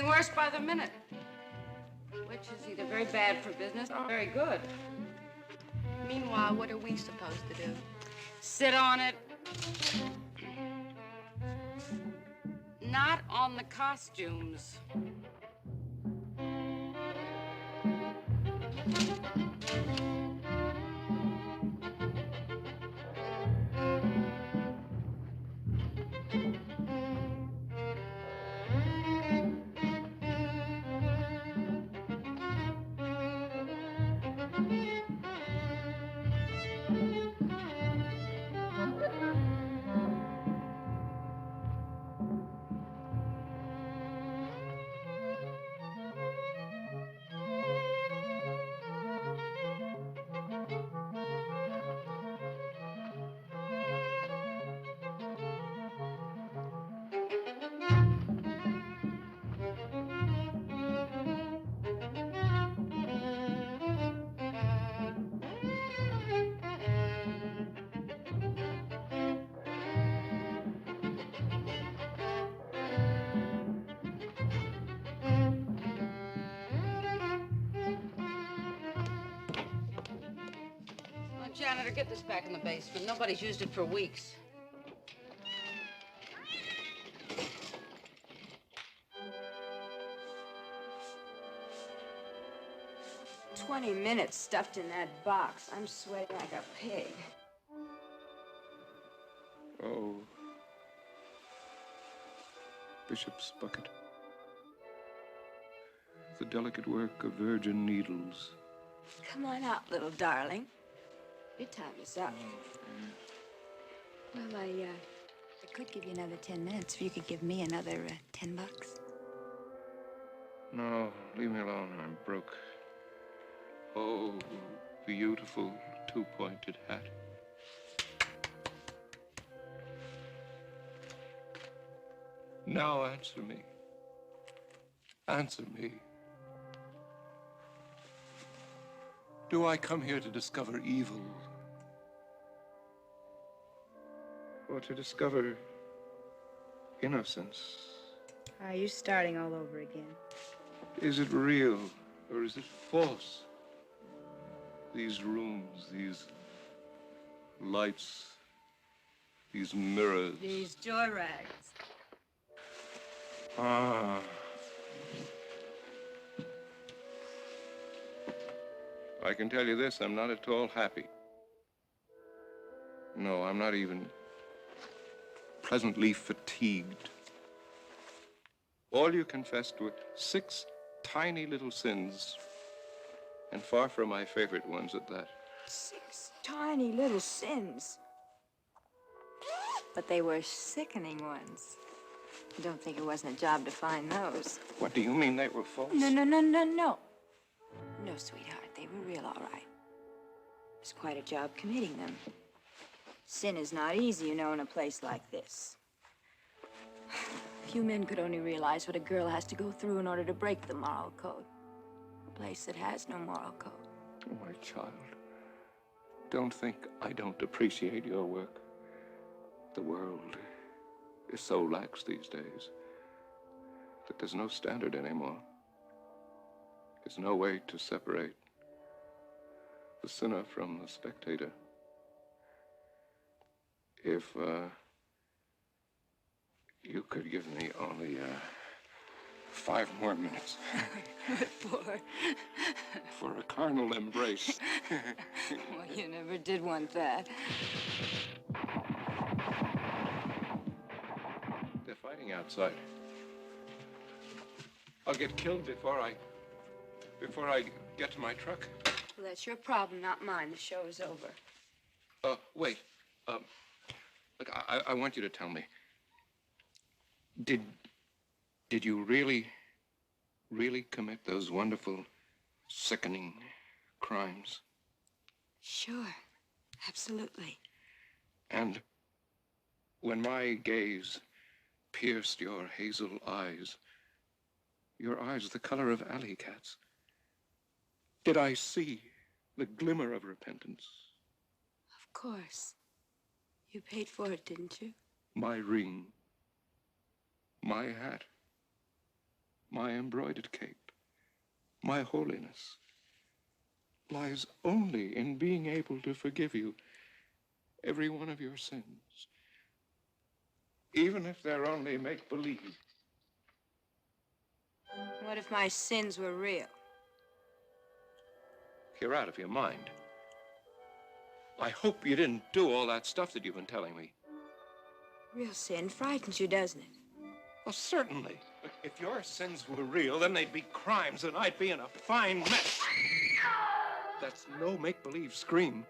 Worse by the minute, which is either very bad for business or very good. Meanwhile, what are we supposed to do? Sit on it. Not on the costumes. Janitor, get this back in the basement. Nobody's used it for weeks. "20 minutes stuffed in that box. I'm sweating like a pig." Oh, Bishop's bucket. The delicate work of virgin needles. Come on out, little darling. Your time is up. Well, I could give you another 10 minutes if you could give me another $10. No, leave me alone. I'm broke. Oh, beautiful two-pointed hat. Now answer me. Answer me. Do I come here to discover evil? Or to discover innocence? Are you starting all over again? Is it real or is it false? These rooms, these lights, these mirrors. These joy rags. Ah. I can tell you this, I'm not at all happy. No, I'm not even pleasantly fatigued. All you confessed were 6 tiny little sins, and far from my favorite ones at that. 6 tiny little sins. But they were sickening ones. I don't think it wasn't a job to find those. What do you mean they were false? No. No, sweetheart, they were real, all right. It was quite a job committing them. Sin is not easy, you know, in a place like this. If you men could only realize what a girl has to go through in order to break the moral code. A place that has no moral code. Oh, my child, don't think I don't appreciate your work. The world is so lax these days that there's no standard anymore. There's no way to separate the sinner from the spectator. If you could give me only 5 more minutes. What for? For a carnal embrace. Well, you never did want that. They're fighting outside. I'll get killed before I get to my truck. Well, that's your problem, not mine. The show is over. Wait. Look, I want you to tell me. Did you really commit those wonderful, sickening crimes? Sure. Absolutely. And when my gaze pierced your hazel eyes, your eyes the color of alley cats, did I see the glimmer of repentance? Of course. You paid for it, didn't you? My ring, my hat, my embroidered cape, my holiness lies only in being able to forgive you every one of your sins, even if they're only make-believe. What if my sins were real? You're out of your mind. I hope you didn't do all that stuff that you've been telling me. Real sin frightens you, doesn't it? Well, certainly. If your sins were real, then they'd be crimes, and I'd be in a fine mess. That's no make-believe scream.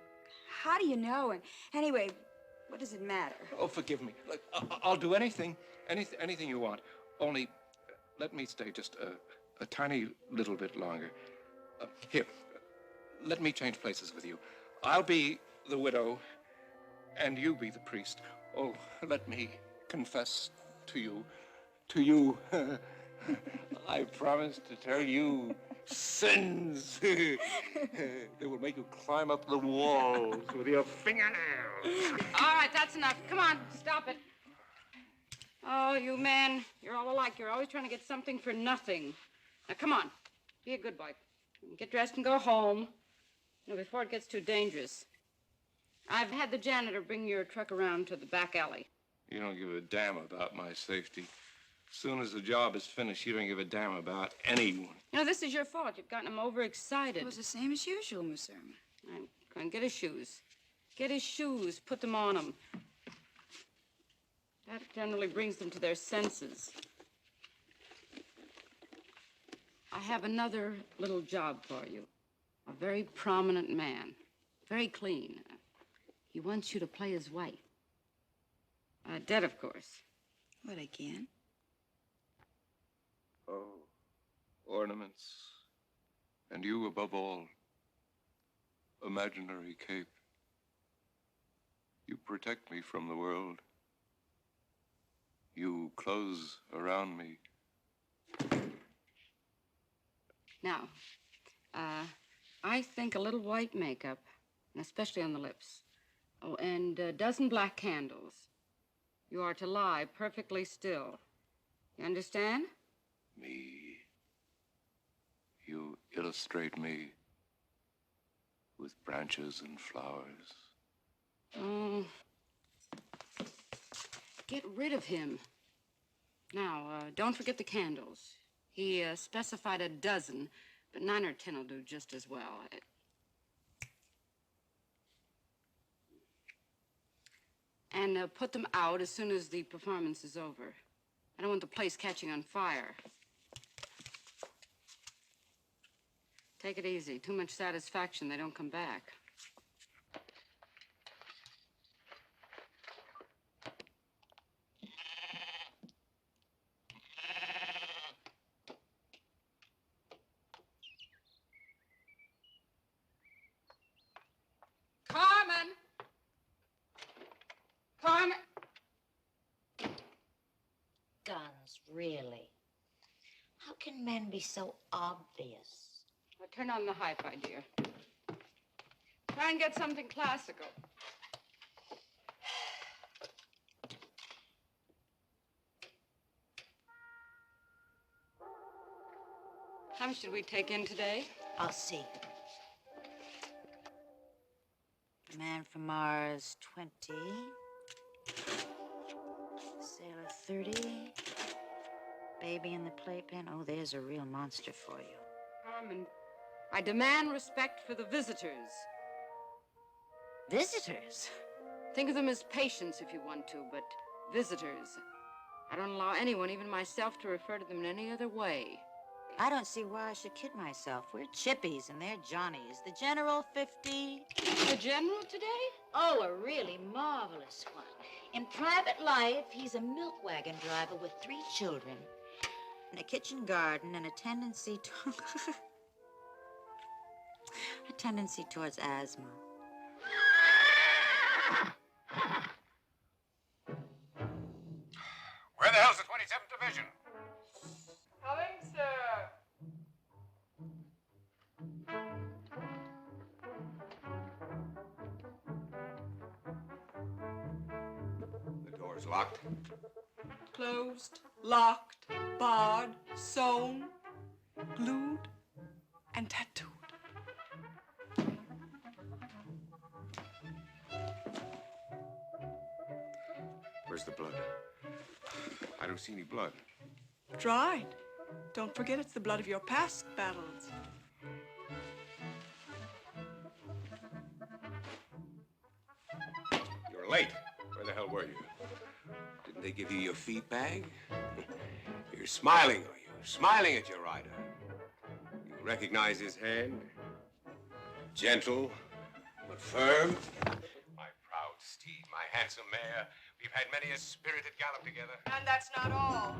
How do you know? And anyway, what does it matter? Oh, forgive me. Look, I'll do anything you want. Only let me stay just a tiny little bit longer. Here, let me change places with you. I'll be the widow, and you be the priest. Oh, let me confess to you. I promise to tell you sins that will make you climb up the walls with your fingernails. All right, that's enough. Come on, stop it. Oh, you men, you're all alike. You're always trying to get something for nothing. Now, come on. Be a good boy. Get dressed and go home. Before it gets too dangerous. I've had the janitor bring your truck around to the back alley. You don't give a damn about my safety. As soon as the job is finished, you don't give a damn about anyone. This is your fault. You've gotten him overexcited. It was the same as usual, Miss Irma. I'm going to get his shoes. Get his shoes. Put them on him. That generally brings them to their senses. I have another little job for you. A very prominent man. Very clean. He wants you to play his wife. Dead, of course. What, again? Oh, ornaments. And you above all. Imaginary cape. You protect me from the world. You close around me. Now, I think a little white makeup, and especially on the lips. Oh, and a dozen black candles. You are to lie perfectly still. You understand? Me. You illustrate me with branches and flowers. Oh. Get rid of him. Now, don't forget the candles. He specified a dozen, but 9 or 10 will do just as well. And put them out as soon as the performance is over. I don't want the place catching on fire. Take it easy. Too much satisfaction, they don't come back. Carmen! Carmen! guns, really. How can men be so obvious? Now, turn on the hi-fi, dear. Try and get something classical. How much did we take in today? I'll see. Man from Mars, 20. Sailor, 30. Baby in the playpen. Oh, there's a real monster for you. Carmen, I demand respect for the visitors. Visitors? Think of them as patients if you want to, but visitors. I don't allow anyone, even myself, to refer to them in any other way. I don't see why I should kid myself. We're chippies and they're Johnnies. The General, 50. The General today? Oh, a really marvelous one. In private life, he's a milk wagon driver with 3 children, and a kitchen garden, and a tendency towards asthma. Where the hell's the 27th Division? Coming, sir. The door's locked. Closed, locked, barred, sewn, glued, and tattooed. Where's the blood? I don't see any blood. Dried. Don't forget it's the blood of your past battles. You're late. Where the hell were you? Didn't they give you your feed bag? You're smiling, are you? Smiling at your rider. You recognize his hand? Gentle, but firm. My proud steed, my handsome mare. We've had many a spirited gallop together. And that's not all.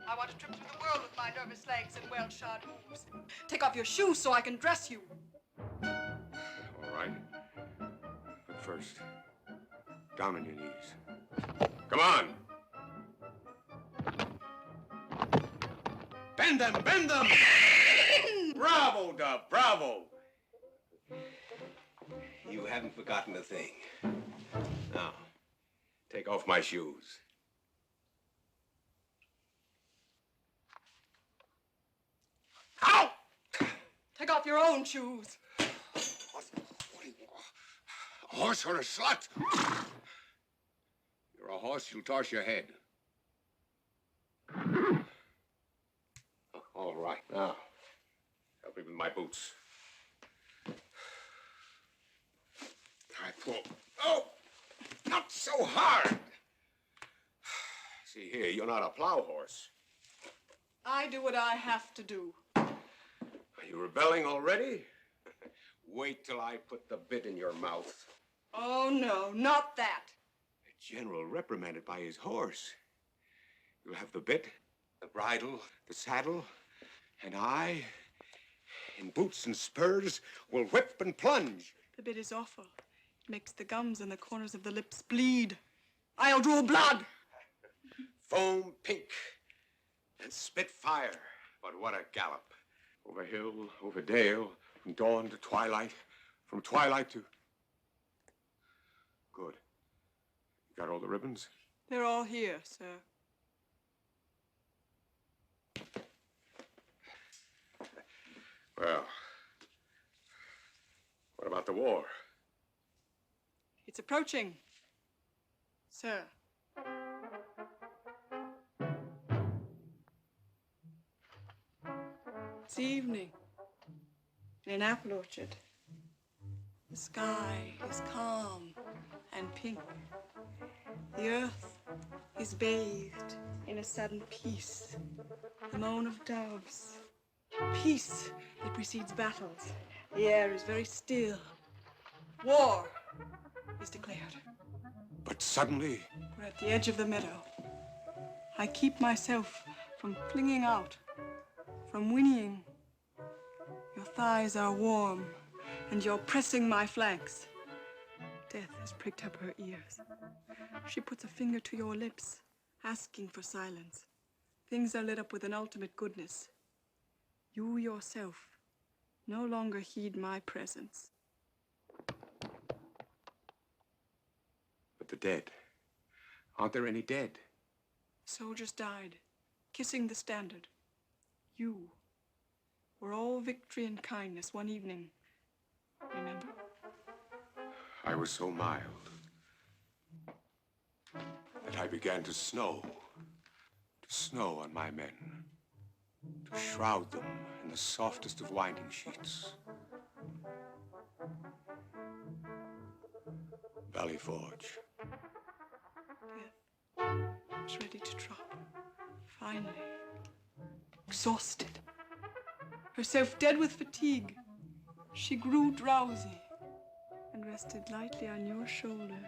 I want to trip through the world with my nervous legs and well-shod hooves. Take off your shoes so I can dress you. All right. But first, down on your knees. Come on. Bend them, bend them! Bravo, Dove, bravo! You haven't forgotten a thing. Now, take off my shoes. Ow! Take off your own shoes. What are you, a horse or a slut? You're a horse, you'll toss your head. All right, now, help me with my boots. I pull. Oh, not so hard. See here, you're not a plow horse. I do what I have to do. Are you rebelling already? Wait till I put the bit in your mouth. Oh, no, not that. The general reprimanded by his horse. You'll have the bit, the bridle, the saddle, and I, in boots and spurs, will whip and plunge. The bit is awful. It makes the gums and the corners of the lips bleed. I'll draw blood. Foam pink and spit fire. But what a gallop. Over hill, over dale, from dawn to twilight, from twilight to... Good. You got all the ribbons? They're all here, sir. Well, what about the war? It's approaching, sir. It's evening in an apple orchard. The sky is calm and pink. The earth is bathed in a sudden peace. The moan of doves. Peace that precedes battles. The air is very still. War is declared. But suddenly... We're at the edge of the meadow. I keep myself from flinging out, from whinnying. Your thighs are warm, and you're pressing my flanks. Death has pricked up her ears. She puts a finger to your lips, asking for silence. Things are lit up with an ultimate goodness. You yourself no longer heed my presence. But the dead. Aren't there any dead? Soldiers died, kissing the standard. You were all victory and kindness one evening. Remember? I was so mild that I began to snow on my men, to shroud them in the softest of winding sheets. Valley Forge. Death was ready to drop. Finally, exhausted, herself dead with fatigue, she grew drowsy and rested lightly on your shoulder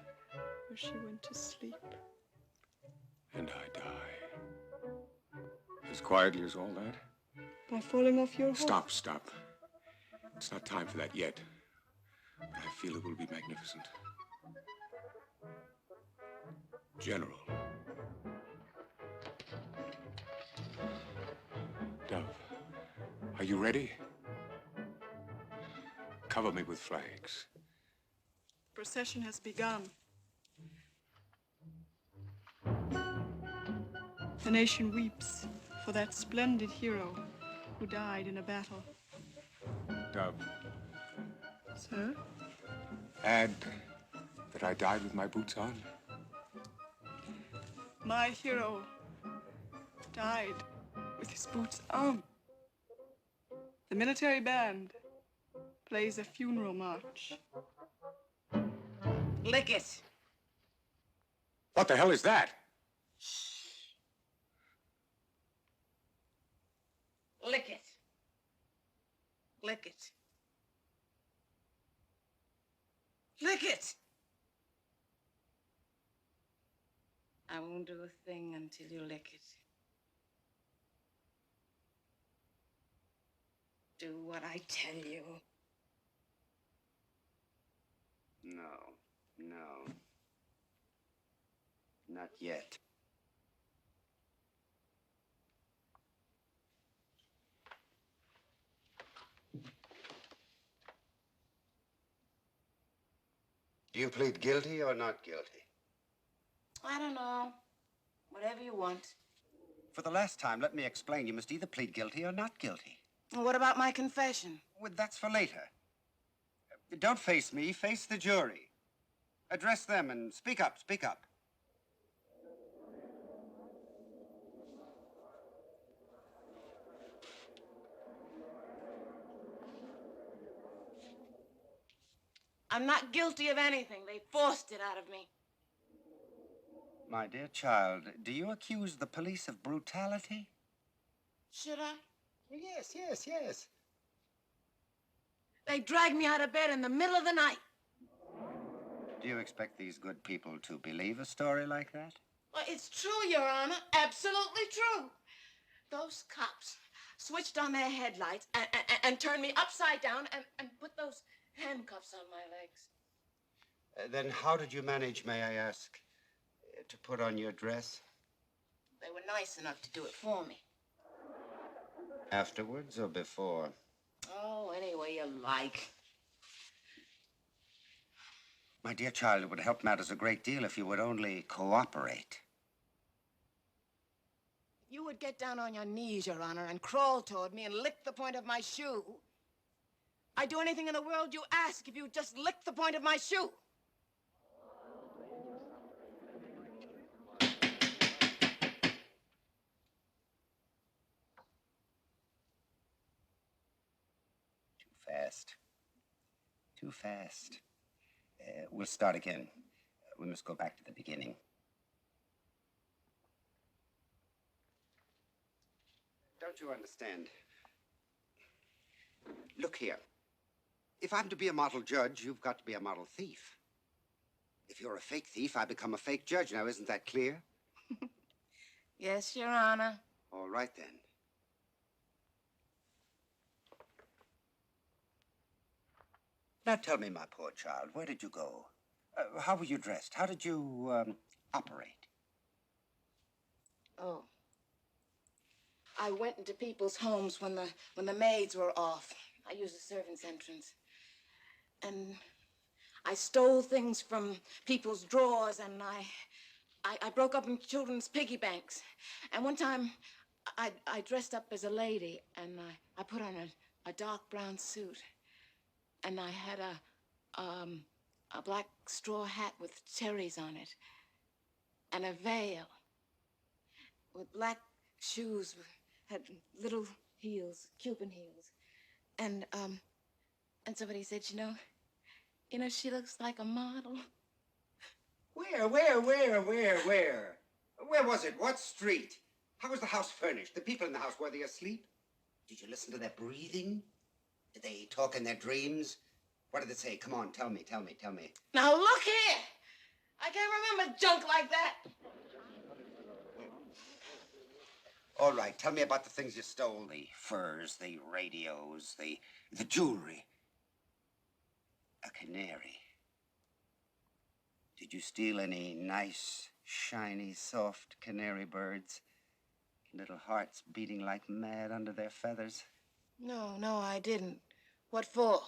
where she went to sleep. And I die. As quietly as all that? By falling off your horse. Stop. It's not time for that yet. But I feel it will be magnificent. General. Dove, are you ready? Cover me with flags. The procession has begun. The nation weeps for that splendid hero who died in a battle. Dove, Sir? add that I died with my boots on. My hero died with his boots on. The military band plays a funeral march. Lick it. What the hell is that? Lick it. Lick it. Lick it. I won't do a thing until you lick it. Do what I tell you. No. Not yet. Do you plead guilty or not guilty? I don't know. Whatever you want. For the last time, let me explain. You must either plead guilty or not guilty. And what about my confession? Well, that's for later. Don't face me, face the jury. Address them and speak up. I'm not guilty of anything. They forced it out of me. My dear child, do you accuse the police of brutality? Should I? Yes. They dragged me out of bed in the middle of the night. Do you expect these good people to believe a story like that? Well, it's true, Your Honor. Absolutely true. Those cops switched on their headlights and turned me upside down and put those handcuffs on my legs. Then how did you manage, may I ask, to put on your dress? They were nice enough to do it for me. Afterwards or before? Oh, any way you like. My dear child, it would help matters a great deal if you would only cooperate. You would get down on your knees, Your Honor, and crawl toward me and lick the point of my shoe. I'd do anything in the world you ask if you just lick the point of my shoe. Too fast. We'll start again. We must go back to the beginning. Don't you understand? Look here. If I'm to be a model judge, you've got to be a model thief. If you're a fake thief, I become a fake judge. Now, isn't that clear? Yes, Your Honor. All right, then. Now, tell me, my poor child, where did you go? How were you dressed? How did you, operate? Oh. I went into people's homes when the maids were off. I used the servants' entrance. And I stole things from people's drawers, and I broke up in children's piggy banks. And one time, I dressed up as a lady, and I put on a dark brown suit. And I had a black straw hat with cherries on it, and a veil with black shoes, had little heels, Cuban heels. And somebody said, you know, she looks like a model. Where? Where was it? What street? How was the house furnished? The people in the house, were they asleep? Did you listen to their breathing? Did they talk in their dreams? What did they say? Come on, tell me. Now look here! I can't remember junk like that. All right, tell me about the things you stole. The furs, the radios, the jewelry. A canary. Did you steal any nice, shiny, soft canary birds? Little hearts beating like mad under their feathers? No, I didn't. What for?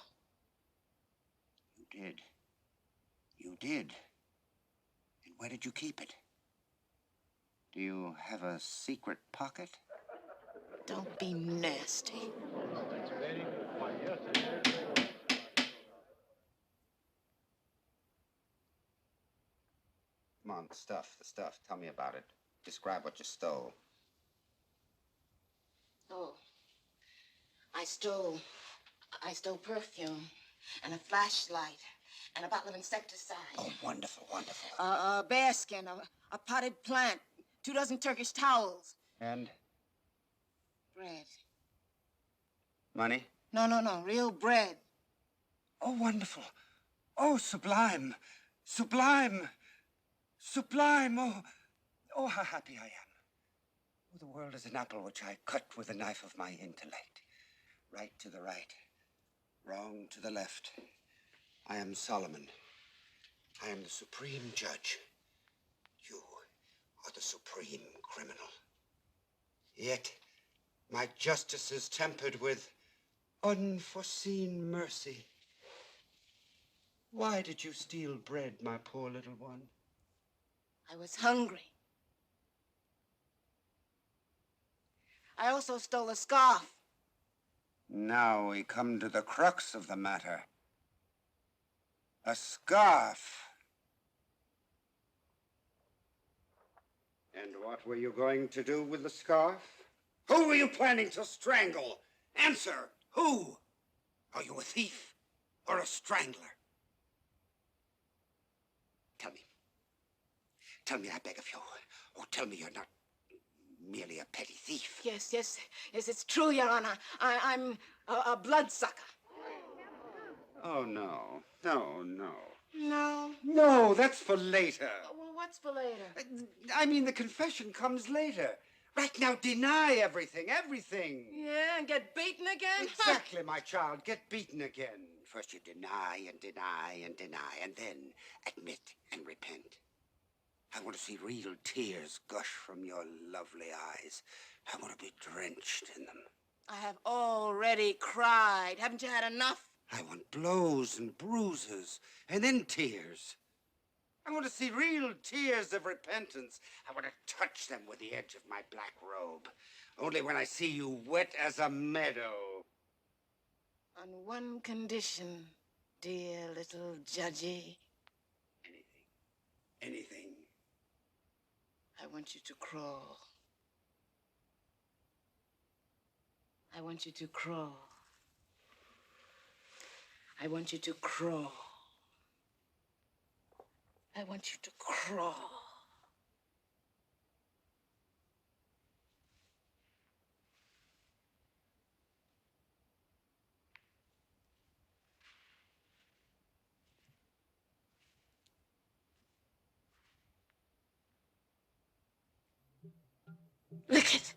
You did. And where did you keep it? Do you have a secret pocket? Don't be nasty. Come on, the stuff. Tell me about it. Describe what you stole. Oh, I stole perfume and a flashlight and a bottle of insecticide. Oh, wonderful. A bearskin, a potted plant, 2 dozen Turkish towels. And? Bread. Money? No, real bread. Oh, wonderful. Oh, sublime. Oh, how happy I am. Oh, the world is an apple which I cut with the knife of my intellect. Right to the right, wrong to the left. I am Solomon. I am the supreme judge. You are the supreme criminal. Yet, my justice is tempered with unforeseen mercy. Why did you steal bread, my poor little one? I was hungry. I also stole a scarf. Now we come to the crux of the matter. A scarf. And what were you going to do with the scarf? Who were you planning to strangle? Answer, who? Are you a thief or a strangler? Tell me, I beg of you. Oh, tell me you're not merely a petty thief. Yes, it's true, Your Honor. I'm a bloodsucker. Oh, no. No? No, that's for later. Well, what's for later? I mean, the confession comes later. Right now, deny everything. Yeah, and get beaten again? Exactly, my child. Get beaten again. First you deny, and then admit and repent. I want to see real tears gush from your lovely eyes. I want to be drenched in them. I have already cried. Haven't you had enough? I want blows and bruises, and then tears. I want to see real tears of repentance. I want to touch them with the edge of my black robe. Only when I see you wet as a meadow. On one condition, dear little judgy. Anything. I want you to crawl. I want you to crawl. I want you to crawl. I want you to crawl. Lick it.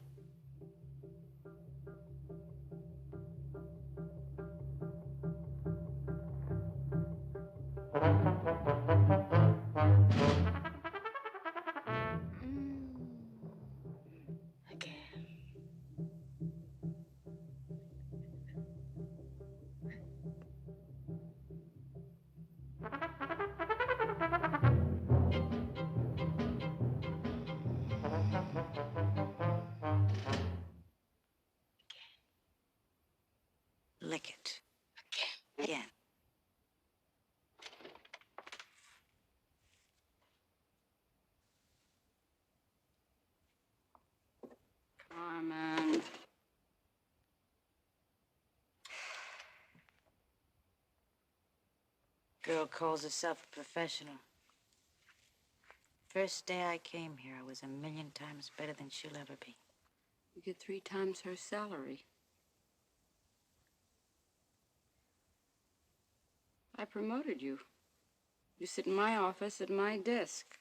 Lick it. Again. Come on, man. Girl calls herself a professional. First day I came here, I was 1,000,000 times better than she'll ever be. You get 3 times her salary. I promoted you. You sit in my office at my desk.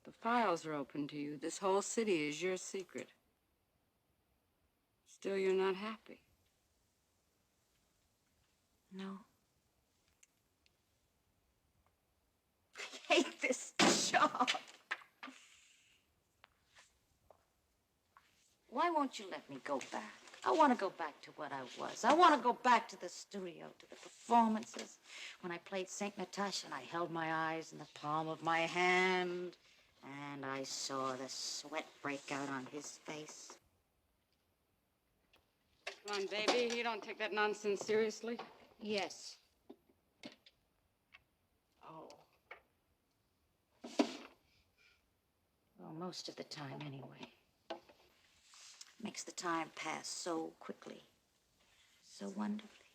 The files are open to you. This whole city is your secret. Still, you're not happy. No. I hate this job. Why won't you let me go back? I want to go back to what I was. I want to go back to the studio, to the performances. When I played St. Natasha and I held my eyes in the palm of my hand and I saw the sweat break out on his face. Come on, baby. You don't take that nonsense seriously. Yes. Oh. Well, most of the time, anyway. Makes the time pass so quickly, so wonderfully.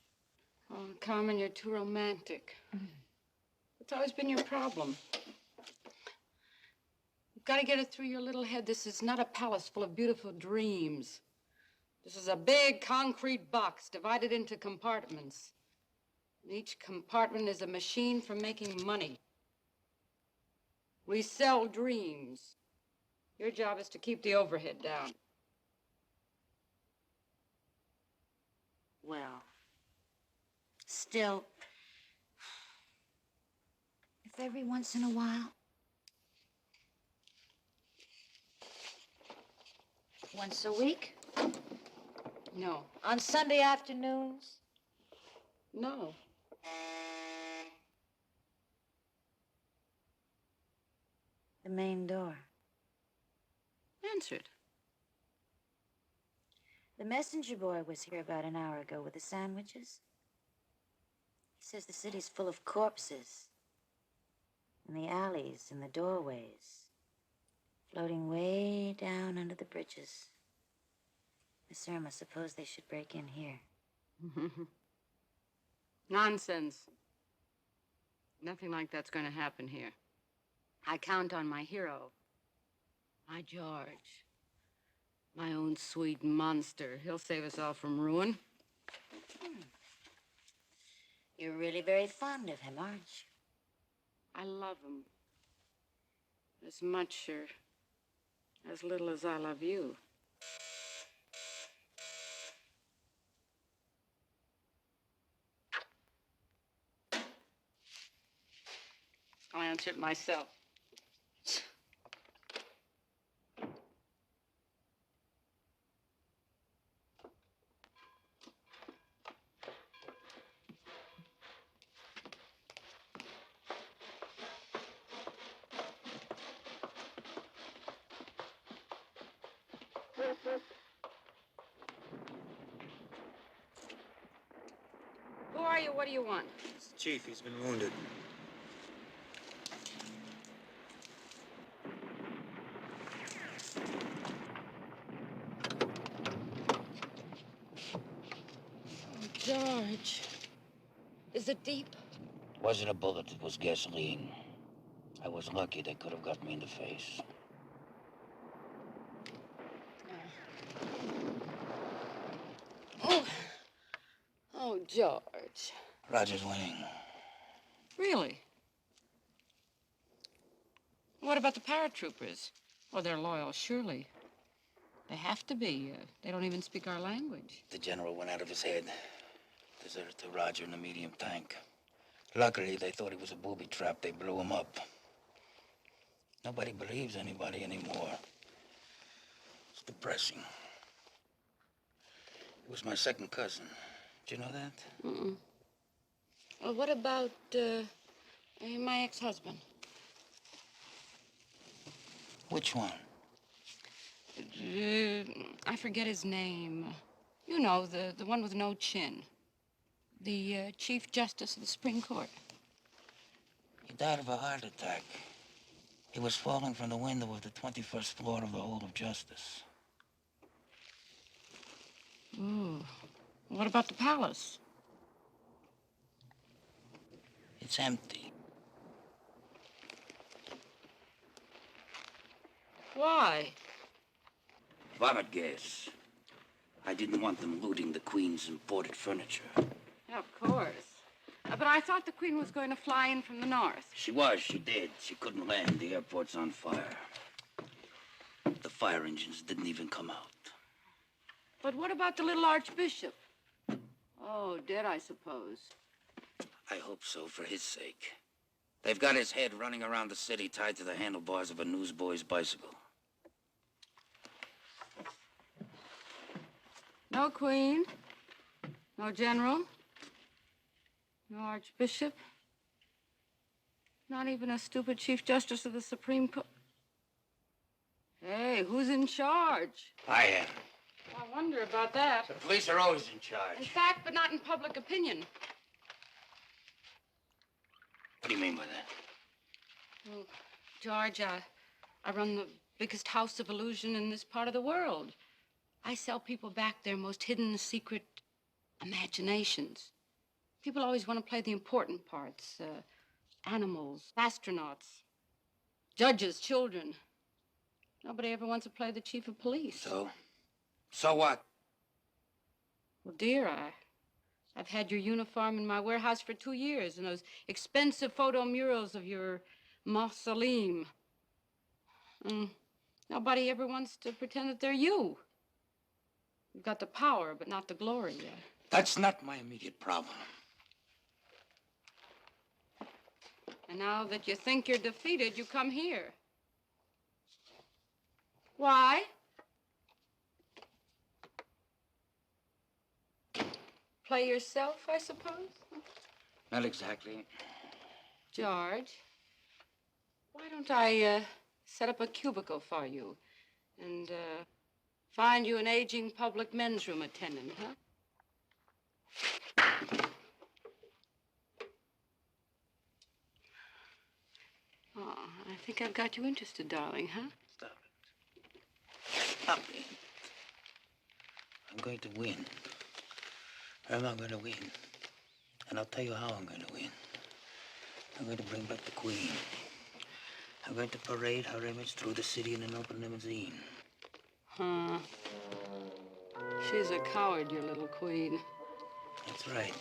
Oh, Carmen, you're too romantic. It's always been your problem. You've got to get it through your little head. This is not a palace full of beautiful dreams. This is a big concrete box divided into compartments. And each compartment is a machine for making money. We sell dreams. Your job is to keep the overhead down. Well, still, if every once in a while, once a week, No. on Sunday afternoons, No. the main door. Answered. The messenger boy was here about an hour ago with the sandwiches. He says the city's full of corpses. In the alleys, in the doorways, floating way down under the bridges. Miss Irma, suppose they should break in here. Nonsense. Nothing like that's going to happen here. I count on my hero, my George. My own sweet monster. He'll save us all from ruin. You're really very fond of him, aren't you? I love him. As much or as little as I love you. I'll answer it myself. Who are you? What do you want? It's the chief. He's been wounded. Oh, George. Is it deep? Wasn't a bullet, it was gasoline. I was lucky they could have got me in the face. Oh, George. Roger's winning. Really? What about the paratroopers? Oh, they're loyal, surely. They have to be. They don't even speak our language. The general went out of his head. Deserted to Roger in the medium tank. Luckily, they thought he was a booby trap. They blew him up. Nobody believes anybody anymore. It's depressing. He was my second cousin. Did you know that? Mm-mm. Well, what about, my ex-husband? Which one? I forget his name. You know, the one with no chin. The Chief Justice of the Supreme Court. He died of a heart attack. He was falling from the window of the 21st floor of the Hall of Justice. Ooh. What about the palace? It's empty. Why? If I would guess, I didn't want them looting the Queen's imported furniture. Yeah, of course. But I thought the Queen was going to fly in from the north. She did. She couldn't land. The airport's on fire. The fire engines didn't even come out. But what about the little Archbishop? Oh, dead, I suppose. I hope so, for his sake. They've got his head running around the city tied to the handlebars of a newsboy's bicycle. No Queen. No General. No Archbishop. Not even a stupid Chief Justice of the Supreme Court. Hey, who's in charge? I am. I wonder about that. The police are always in In charge. fact, but not in public opinion. What do you mean by that? Well, George, I run the biggest house of illusion in this part of the world. I sell people back their most hidden, secret imaginations. People always want to play the important parts. Animals, astronauts, judges, children. Nobody ever wants to play the chief of police. So? So what? Well, dear, I've had your uniform in my warehouse for 2 years, and those expensive photo murals of your mausoleum. Nobody ever wants to pretend that they're you. You've got the power, but not the glory. That's not my immediate problem. And now that you think you're defeated, you come here. Why? Play yourself, I suppose? Not exactly. George, why don't I set up a cubicle for you and find you an aging public men's room attendant, huh? Oh, I think I've got you interested, darling, huh? Stop it. Stop it. I'm going to win. I'm not going to win. And I'll tell you how I'm going to win. I'm going to bring back the Queen. I'm going to parade her image through the city in an open limousine. Huh. She's a coward, your little queen. That's right.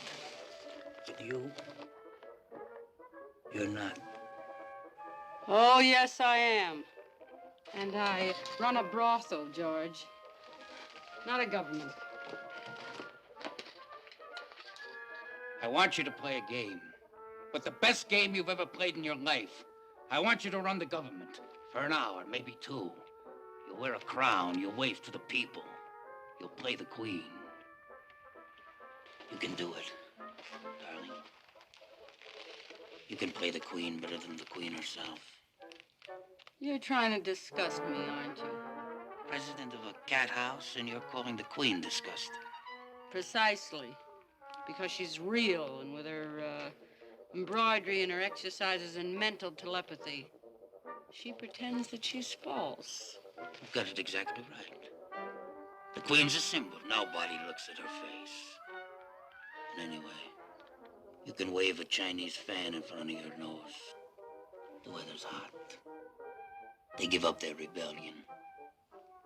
But you're not. Oh, yes, I am. And I run a brothel, George. Not a government. I want you to play a game, but the best game you've ever played in your life. I want you to run the government for an hour, maybe 2. You'll wear a crown, you'll wave to the people. You'll play the Queen. You can do it, darling. You can play the Queen better than the Queen herself. You're trying to disgust me, aren't you? President of a cat house, and you're calling the Queen disgusting. Precisely. Because she's real, and with her embroidery and her exercises in mental telepathy, she pretends that she's false. You've got it exactly right. The Queen's a symbol. Nobody looks at her face. And anyway, you can wave a Chinese fan in front of your nose. The weather's hot. They give up their rebellion.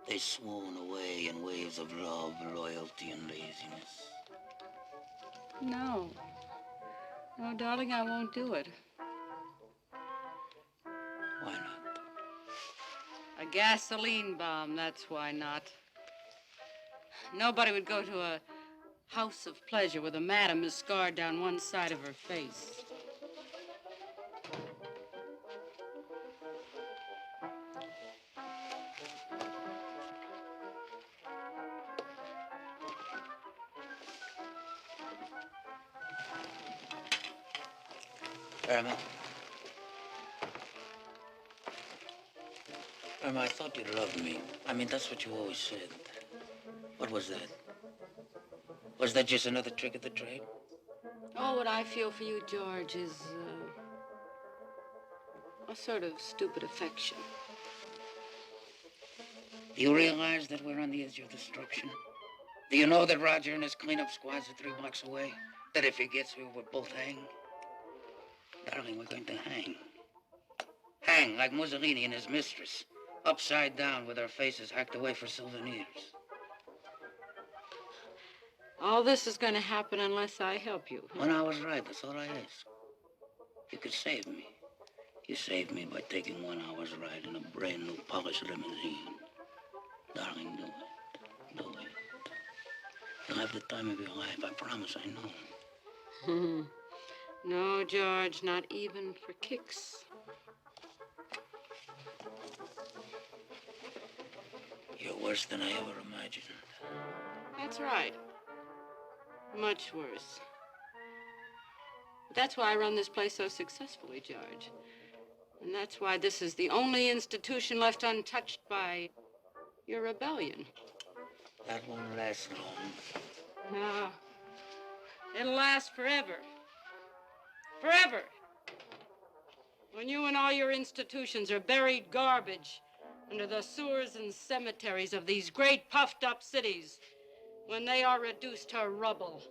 They swoon away in waves of love, loyalty, and laziness. No. No, darling, I won't do it. Why not? A gasoline bomb, that's why not. Nobody would go to a house of pleasure with a madam is scarred down one side of her face. Irma, I thought you loved me. I mean, that's what you always said. What was that? Was that just another trick of the trade? Oh, what I feel for you, George, is a sort of stupid affection. Do you realize that we're on the edge of destruction? Do you know that Roger and his cleanup squads are 3 blocks away? That if he gets here, we'll both hang? Darling, we're going to hang. Hang like Mussolini and his mistress, upside down with our faces hacked away for souvenirs. All this is going to happen unless I help you. 1 hour's ride, that's all I ask. You could save me. You saved me by taking 1 hour's ride in a brand new polished limousine. Darling, do it. Do it. You'll have the time of your life, I promise, I know. No, George, not even for kicks. You're worse than I ever imagined. That's right. Much worse. But that's why I run this place so successfully, George. And that's why this is the only institution left untouched by your rebellion. That won't last long. No. It'll last forever. Forever. When you and all your institutions are buried garbage under the sewers and cemeteries of these great puffed-up cities, when they are reduced to rubble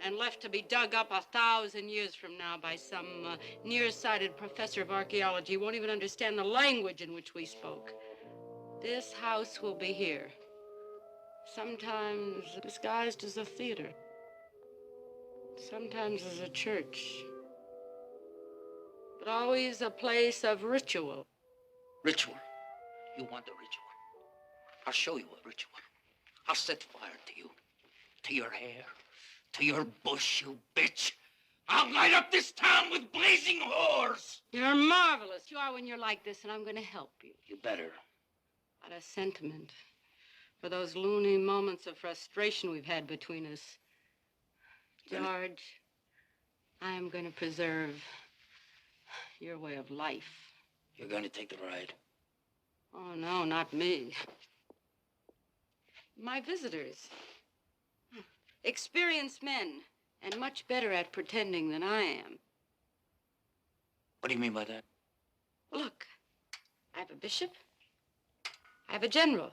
and left to be dug up 1,000 years from now by some nearsighted professor of archaeology who won't even understand the language in which we spoke. This house will be here, sometimes disguised as a theater, sometimes as a church, but always a place of ritual. Ritual? You want a ritual? I'll show you a ritual. I'll set fire to you, to your hair, to your bush, you bitch. I'll light up this town with blazing whores. You're marvelous. You are when you're like this, and I'm going to help you. You better. Out of sentiment for those loony moments of frustration we've had between us. George, I am going to preserve your way of life. You're going to take the ride? Oh, no, not me. My visitors. Experienced men, and much better at pretending than I am. What do you mean by that? Look, I have a bishop. I have a general.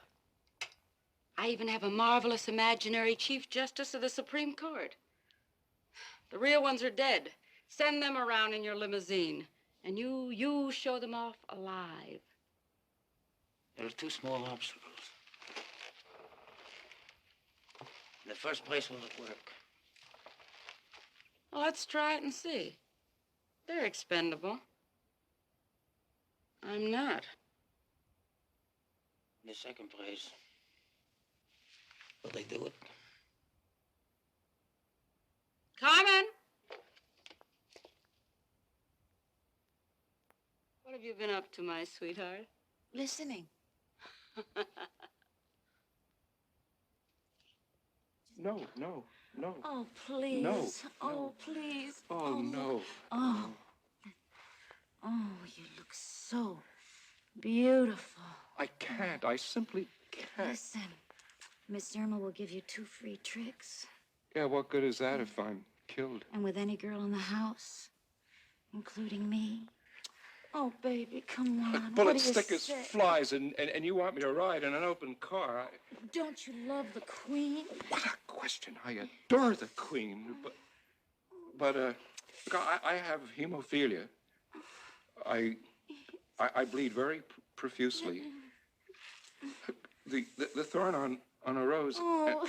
I even have a marvelous imaginary Chief Justice of the Supreme Court. The real ones are dead. Send them around in your limousine, and you show them off alive. There are 2 small obstacles. In the first place, will it work? Well, let's try it and see. They're expendable. I'm not. In the second place, will they do it? Carmen! What have you been up to, my sweetheart? Listening. No, no, no. Oh, please. No, Oh, no. please. Oh, no. Oh. Oh, you look so beautiful. I can't. I simply can't. Listen, Miss Irma will give you 2 free tricks. Yeah, what good is that if I'm killed? And with any girl in the house, including me. Oh, baby, come on. Bullets What do you thick as say? flies, and you want me to ride in an open car. Don't you love the Queen? What a question. I adore the Queen. But look, I have hemophilia. I bleed very profusely. The thorn on a rose. Oh,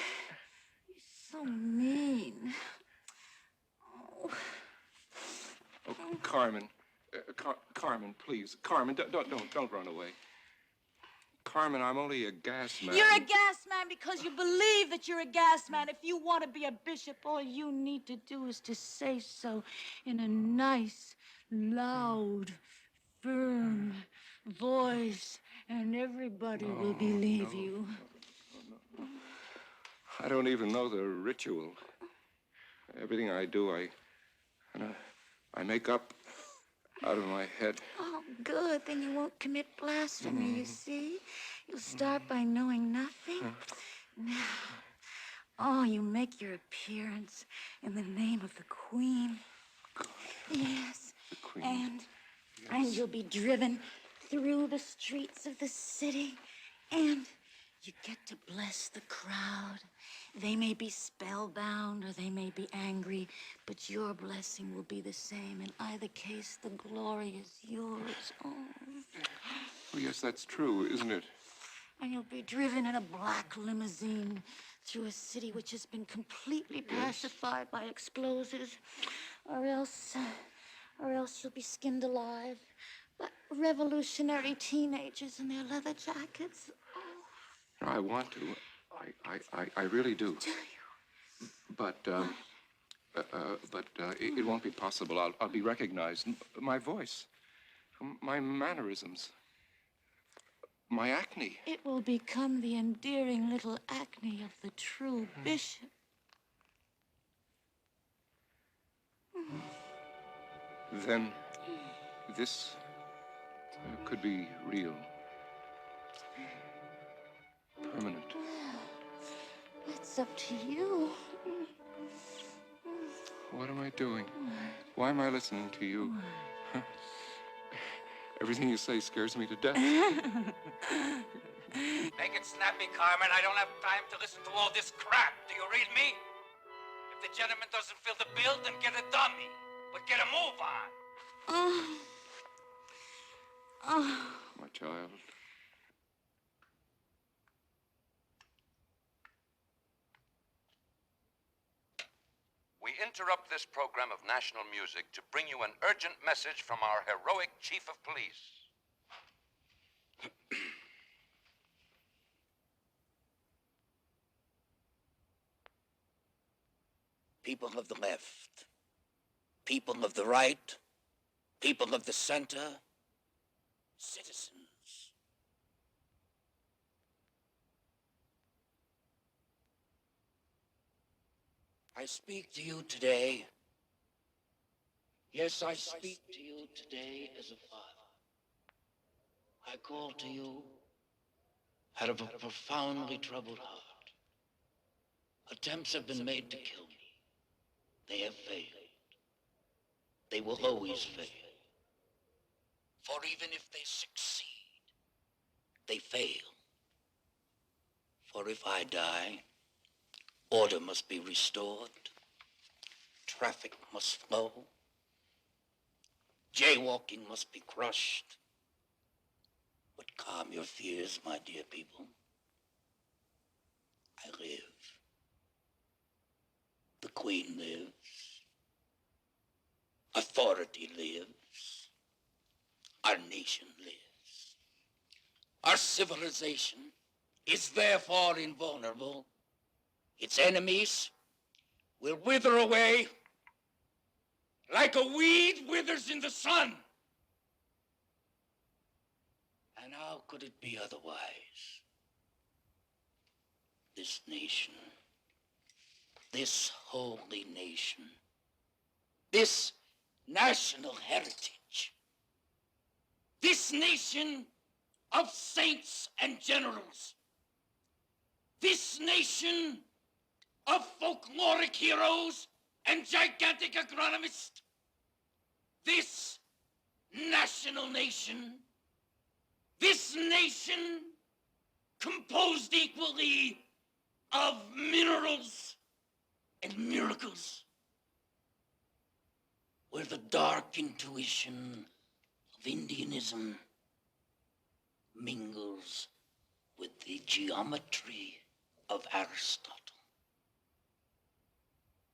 you're so mean. Oh. Oh, Carmen. Carmen, please. Carmen, don't run away. Carmen, I'm only a gas man. You're a gas man because you believe that you're a gas man. If you want to be a bishop, all you need to do is to say so in a nice, loud, firm voice, and everybody will believe you. No. I don't even know the ritual. Everything I do, I make up out of my head. Oh, good. Then you won't commit blasphemy, you see? You'll start by knowing nothing. Now, Oh, you make your appearance in the name of the Queen. Yes. The Queen. And you'll be driven through the streets of the city, and you get to bless the crowd. They may be spellbound or they may be angry, but your blessing will be the same. In either case, the glory is yours. Oh. Oh, yes, that's true, isn't it? And you'll be driven in a black limousine through a city which has been completely pacified by explosives, or else you'll be skinned alive by revolutionary teenagers in their leather jackets. I want to. I really do. Do you? But it won't be possible. I'll be recognized. My voice, my mannerisms, my acne. It will become the endearing little acne of the true bishop. Then this could be real. Permanent. It's up to you. What am I doing? Why am I listening to you? Everything you say scares me to death. Make it snappy, Carmen. I don't have time to listen to all this crap. Do you read me? If the gentleman doesn't fill the bill, then get a dummy. But get a move on. My child. We interrupt this program of national music to bring you an urgent message from our heroic chief of police. People of the left, people of the right, people of the center, citizens. I speak to you today. Yes, I speak to you today as a father. I call to you out of a profoundly troubled heart. Attempts have been made to kill me. They have failed. They will always fail. For even if they succeed, they fail. For if I die, order must be restored. Traffic must flow. Jaywalking must be crushed. But calm your fears, my dear people. I live. The Queen lives. Authority lives. Our nation lives. Our civilization is therefore invulnerable. Its enemies will wither away like a weed withers in the sun. And how could it be otherwise? This nation, this holy nation, this national heritage, this nation of saints and generals, this nation of folkloric heroes and gigantic agronomists, this national nation, this nation composed equally of minerals and miracles, where the dark intuition of Indianism mingles with the geometry of Aristotle.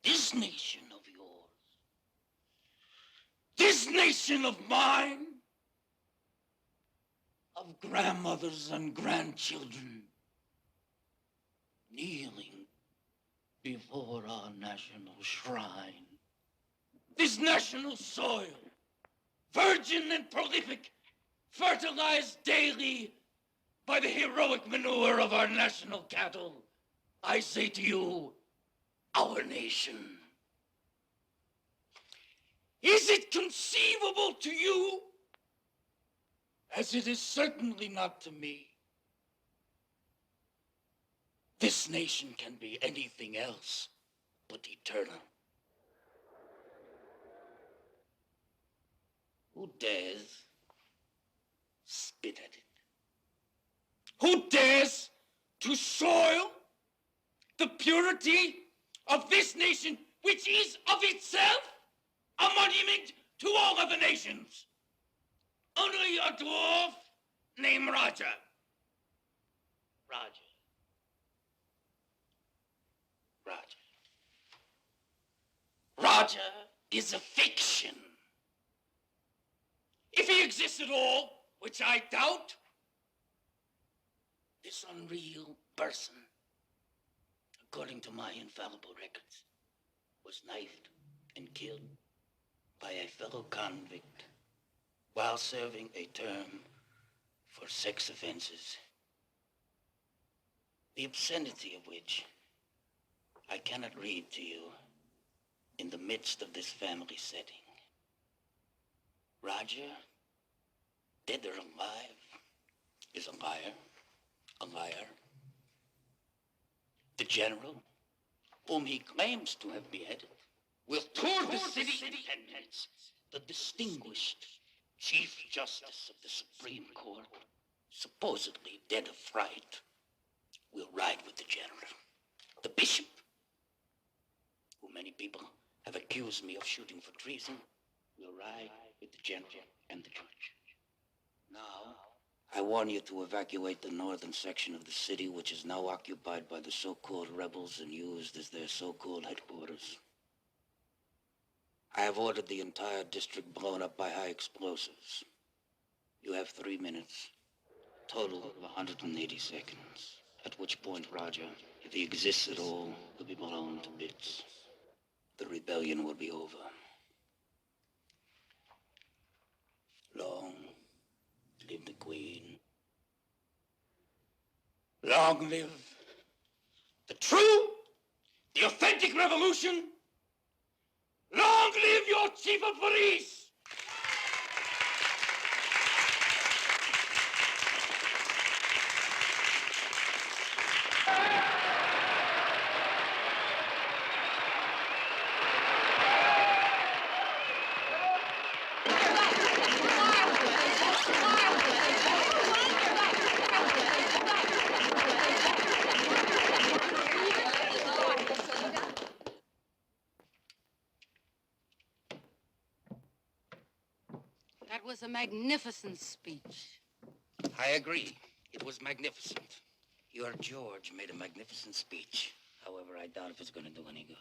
This nation of yours, this nation of mine, of grandmothers and grandchildren, kneeling before our national shrine. This national soil, virgin and prolific, fertilized daily by the heroic manure of our national cattle. I say to you, our nation. Is it conceivable to you, as it is certainly not to me, this nation can be anything else but eternal. Who dares spit at it? Who dares to soil the purity of this nation, which is of itself a monument to all other nations? Only a dwarf named Roger. Roger. Roger is a fiction. If he exists at all, which I doubt, this unreal person, according to my infallible records, was knifed and killed by a fellow convict while serving a term for sex offenses, the obscenity of which I cannot read to you in the midst of this family setting. Roger, dead or alive, is a liar. A liar. The general, whom he claims to have beheaded, will tour the city and the distinguished Chief Justice of the Supreme Court, supposedly dead of fright, will ride with the general. The bishop, who many people have accused me of shooting for treason, will ride with the general and the judge. Now, I warn you to evacuate the northern section of the city, which is now occupied by the so-called rebels and used as their so-called headquarters. I have ordered the entire district blown up by high explosives. You have 3 minutes, total of 180 seconds, at which point Roger, if he exists at all, will be blown to bits. The rebellion will be over. Long live the Queen. Long live the true, the authentic revolution. Long live your chief of police! That was a magnificent speech. I agree. It was magnificent. Your George made a magnificent speech. However, I doubt if it's going to do any good.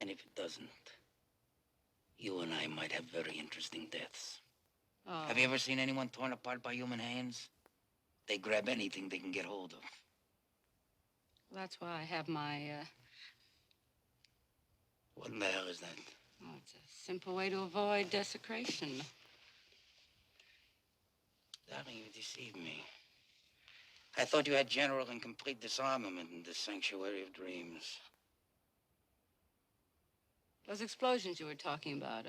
And if it doesn't, you and I might have very interesting deaths. Oh. Have you ever seen anyone torn apart by human hands? They grab anything they can get hold of. That's why I have my, What in the hell is that? Oh, it's a simple way to avoid desecration. Darling, you deceived me. I thought you had general and complete disarmament in this sanctuary of dreams. Those explosions you were talking about,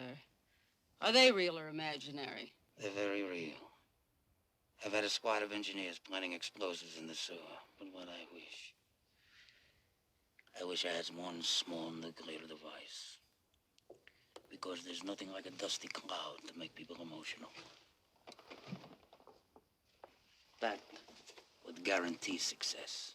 are they real or imaginary? They're very real. I've had a squad of engineers planting explosives in the sewer, but what I wish I had one small nuclear device. Because there's nothing like a dusty cloud to make people emotional. That would guarantee success.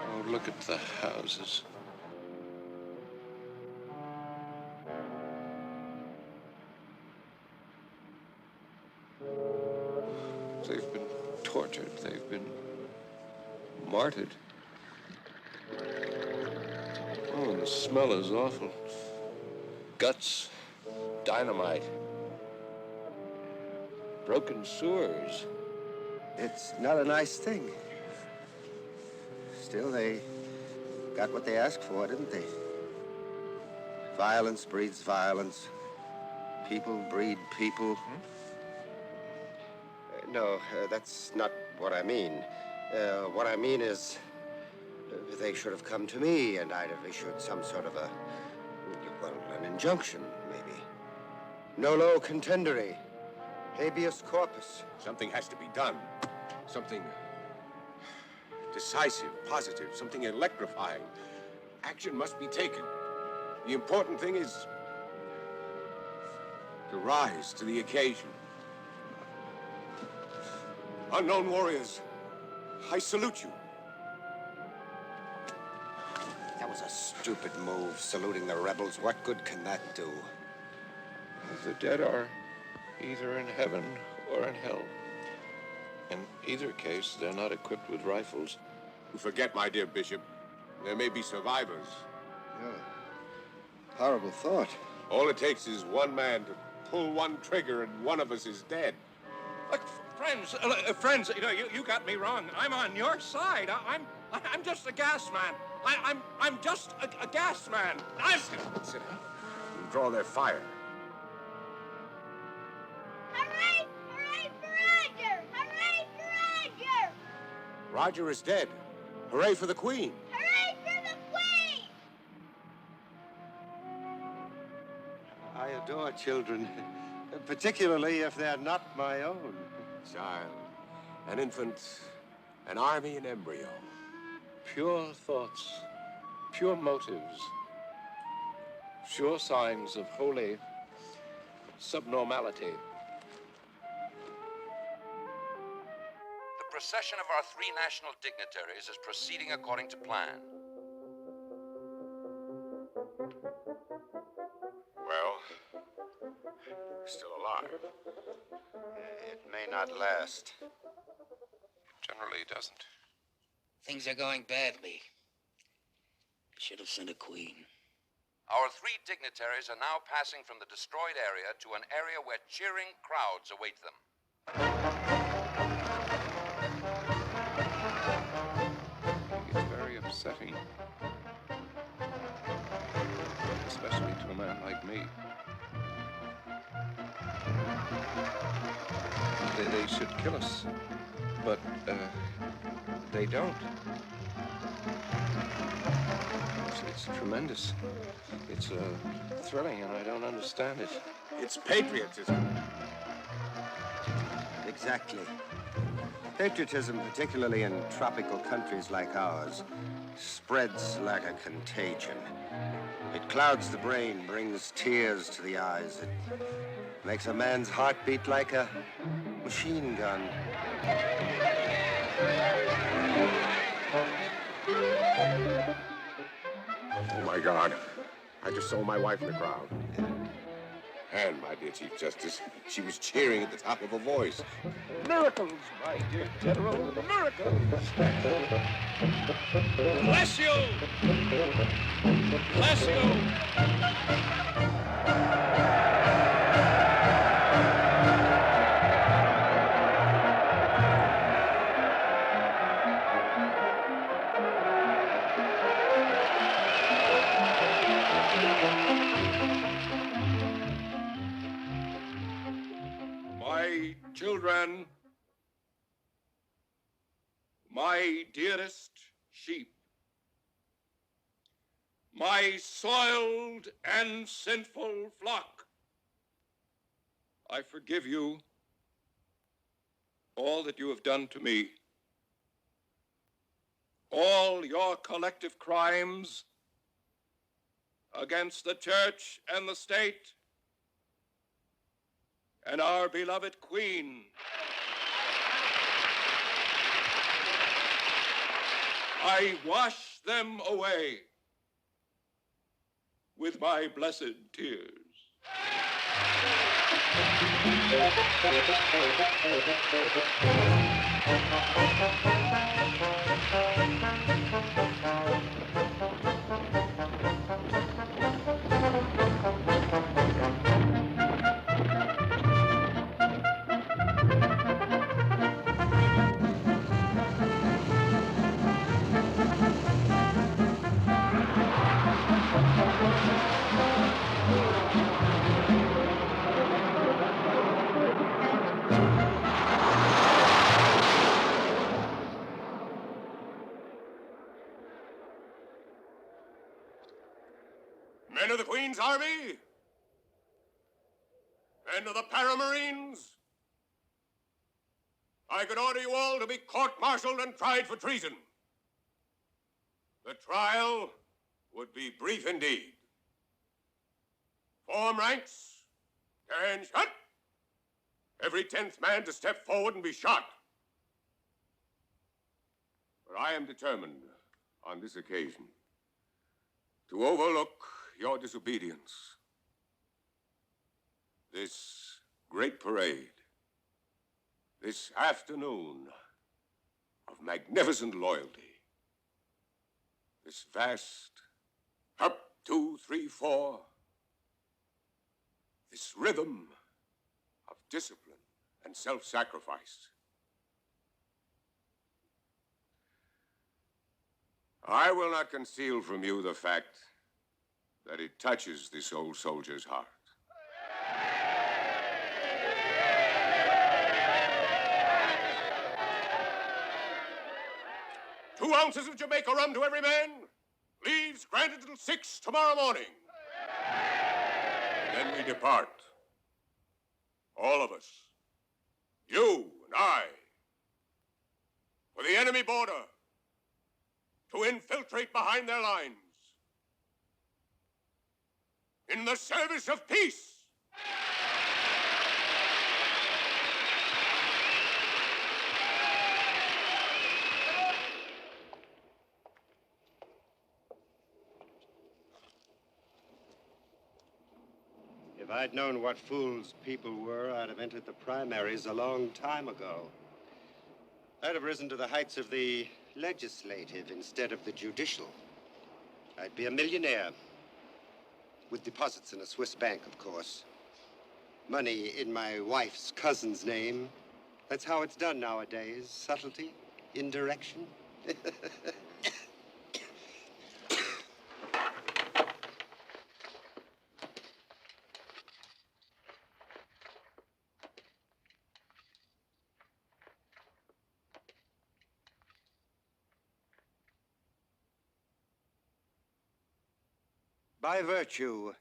Oh, look at the houses. tortured. They've been martyred. Oh, and the smell is awful. Guts, dynamite, broken sewers. It's not a nice thing. Still, they got what they asked for, didn't they? Violence breeds violence. People breed people. No, that's not what I mean. What I mean is, they should have come to me, and I'd have issued some sort of an injunction, maybe. Nolo contendere, habeas corpus. Something has to be done. Something decisive, positive, something electrifying. Action must be taken. The important thing is to rise to the occasion. Unknown warriors, I salute you. That was a stupid move, saluting the rebels. What good can that do? The dead are either in heaven or in hell. In either case, they're not equipped with rifles. You forget, my dear Bishop, there may be survivors. Horrible thought. All it takes is one man to pull one trigger and one of us is dead. Look, friends, you know, you got me wrong. I'm on your side. I'm just a gas man. I'm just a gas man. Sit down. And draw their fire. Hooray! Hooray for Roger! Hooray for Roger! Roger is dead. Hooray for the Queen. Hooray for the Queen! I adore children, particularly if they're not my own. Child, an infant, an army in embryo. Pure thoughts, pure motives, sure signs of holy subnormality. The procession of our three national dignitaries is proceeding according to plan. Well, still alive. It may not last. Generally doesn't. Things are going badly. Should have sent a queen. Our three dignitaries are now passing from the destroyed area to an area where cheering crowds await them. It's very upsetting. Especially to a man like me. They should kill us, but they don't. It's tremendous. It's thrilling, and I don't understand it. It's patriotism. Exactly. Patriotism, particularly in tropical countries like ours, spreads like a contagion. It clouds the brain, brings tears to the eyes. It makes a man's heart beat like a machine gun. Oh, my God. I just saw my wife in the crowd. And, my dear Chief Justice, she was cheering at the top of her voice. Miracles, my dear General, miracles! Bless you! Bless you! My children, my dearest sheep, my soiled and sinful flock, I forgive you all that you have done to me, all your collective crimes against the church and the state and our beloved Queen. I wash them away with my blessed tears. Men of the Queen's Army, men of the Paramarines, I could order you all to be court-martialed and tried for treason. The trial would be brief indeed. Form ranks, and shut. Every 10th man to step forward and be shot. But I am determined on this occasion to overlook your disobedience. This great parade, this afternoon of magnificent loyalty, this vast up, 2, 3, 4, this rhythm of discipline and self-sacrifice. I will not conceal from you the fact that it touches this old soldier's heart. 2 ounces of Jamaica rum to every man. Leaves granted till 6 tomorrow morning. Then we depart. All of us. You and I. For the enemy border. To infiltrate behind their lines. In the service of peace. If I'd known what fools people were, I'd have entered the primaries a long time ago. I'd have risen to the heights of the legislative instead of the judicial. I'd be a millionaire. With deposits in a Swiss bank, of course. Money in my wife's cousin's name. That's how it's done nowadays. Subtlety, indirection. By virtue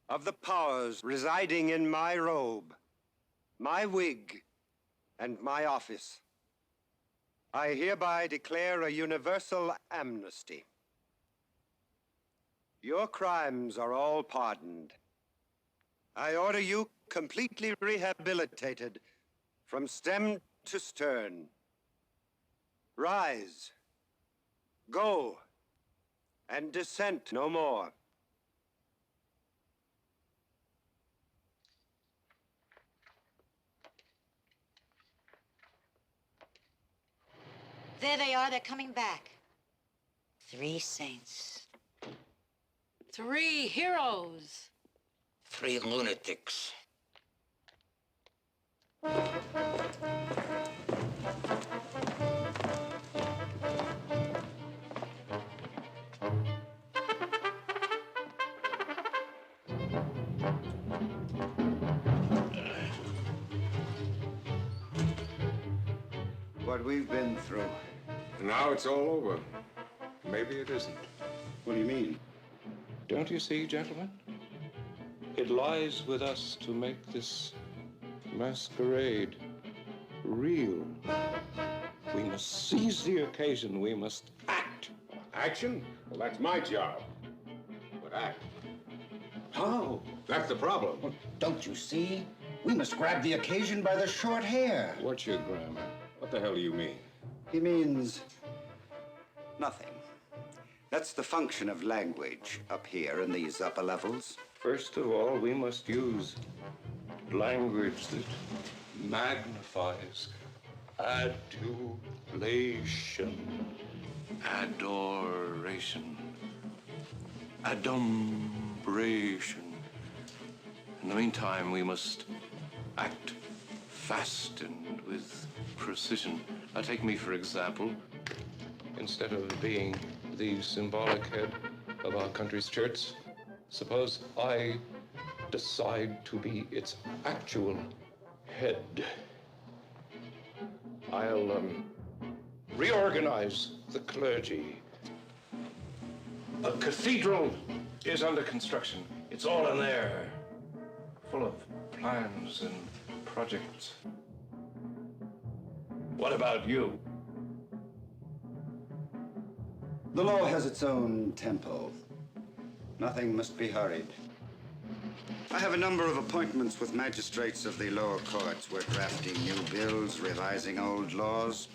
of the powers residing in my robe, my wig, and my office, I hereby declare a universal amnesty. Your crimes are all pardoned. I order you completely rehabilitated from stem to stern. Rise, go, and dissent no more. There they are. They're coming back. 3 saints. 3 heroes. 3 lunatics. What we've been through. Now it's all over. Maybe it isn't. What do you mean? Don't you see, gentlemen? It lies with us to make this masquerade real. We must seize the occasion. We must act. Action? Well, that's my job. But act. How? That's the problem. Well, don't you see? We must grab the occasion by the short hair. What's your grammar? What the hell do you mean? He means nothing. That's the function of language up here in these upper levels. First of all, we must use language that magnifies Adulation. Adoration. Adumbration. In the meantime, we must act fast and with precision. Now, take me, for example. Instead of being the symbolic head of our country's church, suppose I decide to be its actual head. I'll reorganize the clergy. A cathedral is under construction. It's all in there, full of plans and projects. What about you? The law has its own tempo. Nothing must be hurried. I have a number of appointments with magistrates of the lower courts. We're drafting new bills, revising old laws.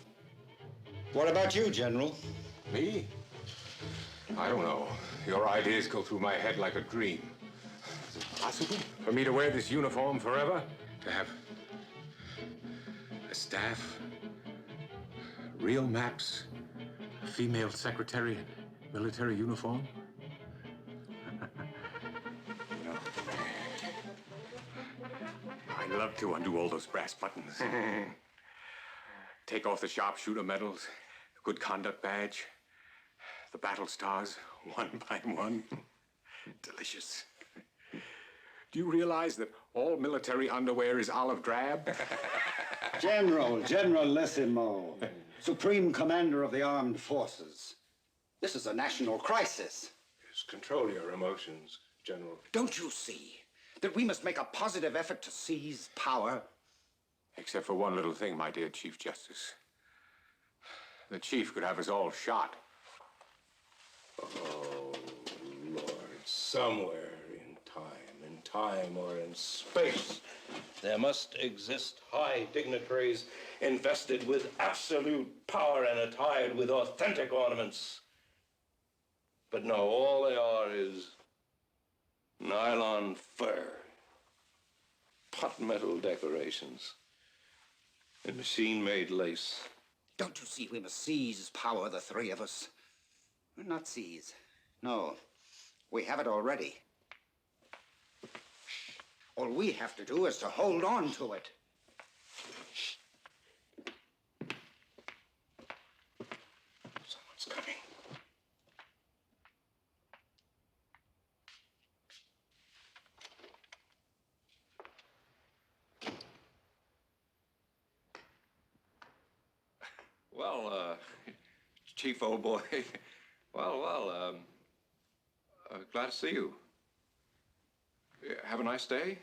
What about you, General? Me? I don't know. Your ideas go through my head like a dream. Is it possible for me to wear this uniform forever? To have a staff, real maps, a female secretary in military uniform? I'd love to undo all those brass buttons. Take off the sharpshooter medals, the good conduct badge, the battle stars, one by one. Delicious. Do you realize that all military underwear is olive drab? Generalissimo, Supreme Commander of the Armed Forces. This is a national crisis. Just control your emotions, General. Don't you see that we must make a positive effort to seize power? Except for one little thing, my dear Chief Justice. The chief could have us all shot. Oh, Lord, somewhere in time or in space, there must exist high dignitaries invested with absolute power and attired with authentic ornaments. But no, all they are is nylon fur, pot metal decorations, and machine-made lace. Don't you see we must seize power, the three of us? Not seize. No. We have it already. All we have to do is to hold on to it. Someone's coming. Well, Chief, old boy. Well, glad to see you. Have a nice day.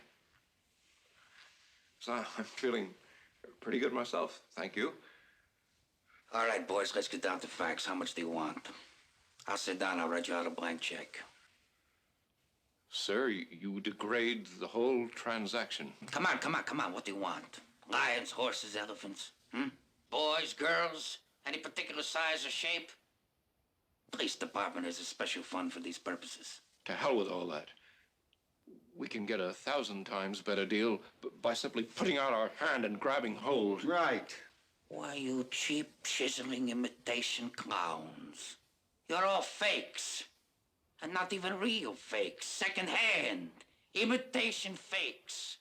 So I'm feeling pretty good myself, thank you. All right, boys, let's get down to facts. How much do you want? I'll sit down. I'll write you out a blank check. Sir, you degrade the whole transaction. Come on. What do you want? Lions, horses, elephants? Boys, girls? Any particular size or shape? Police department has a special fund for these purposes. To hell with all that. We can get 1,000 times better deal by simply putting out our hand and grabbing hold. Right. Why, you cheap, chiseling imitation clowns. You're all fakes. And not even real fakes. Second-hand. Imitation fakes.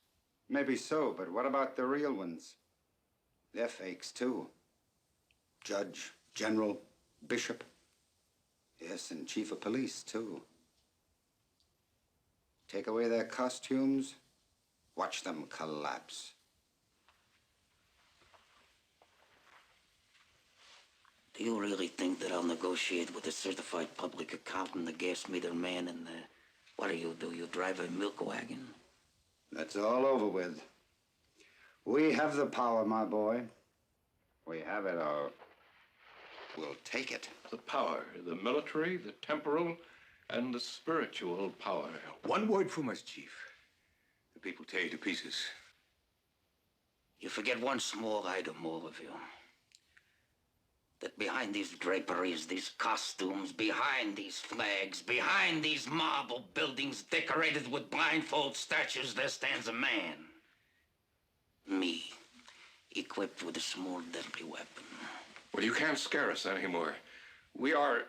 Maybe so, but what about the real ones? They're fakes, too. Judge, general, bishop. Yes, and chief of police, too. Take away their costumes, watch them collapse. Do you really think that I'll negotiate with a certified public accountant, the gas meter man, and what do? You drive a milk wagon? That's all over with. We have the power, my boy. We have it, or we'll take it. The power, the military, the temporal, and the spiritual power. One word from us, Chief. The people tear you to pieces. You forget one small item, all of you. That behind these draperies, these costumes, behind these flags, behind these marble buildings decorated with blindfold statues, there stands a man. Me. equipped with a small deadly weapon. Well, you can't scare us anymore. We are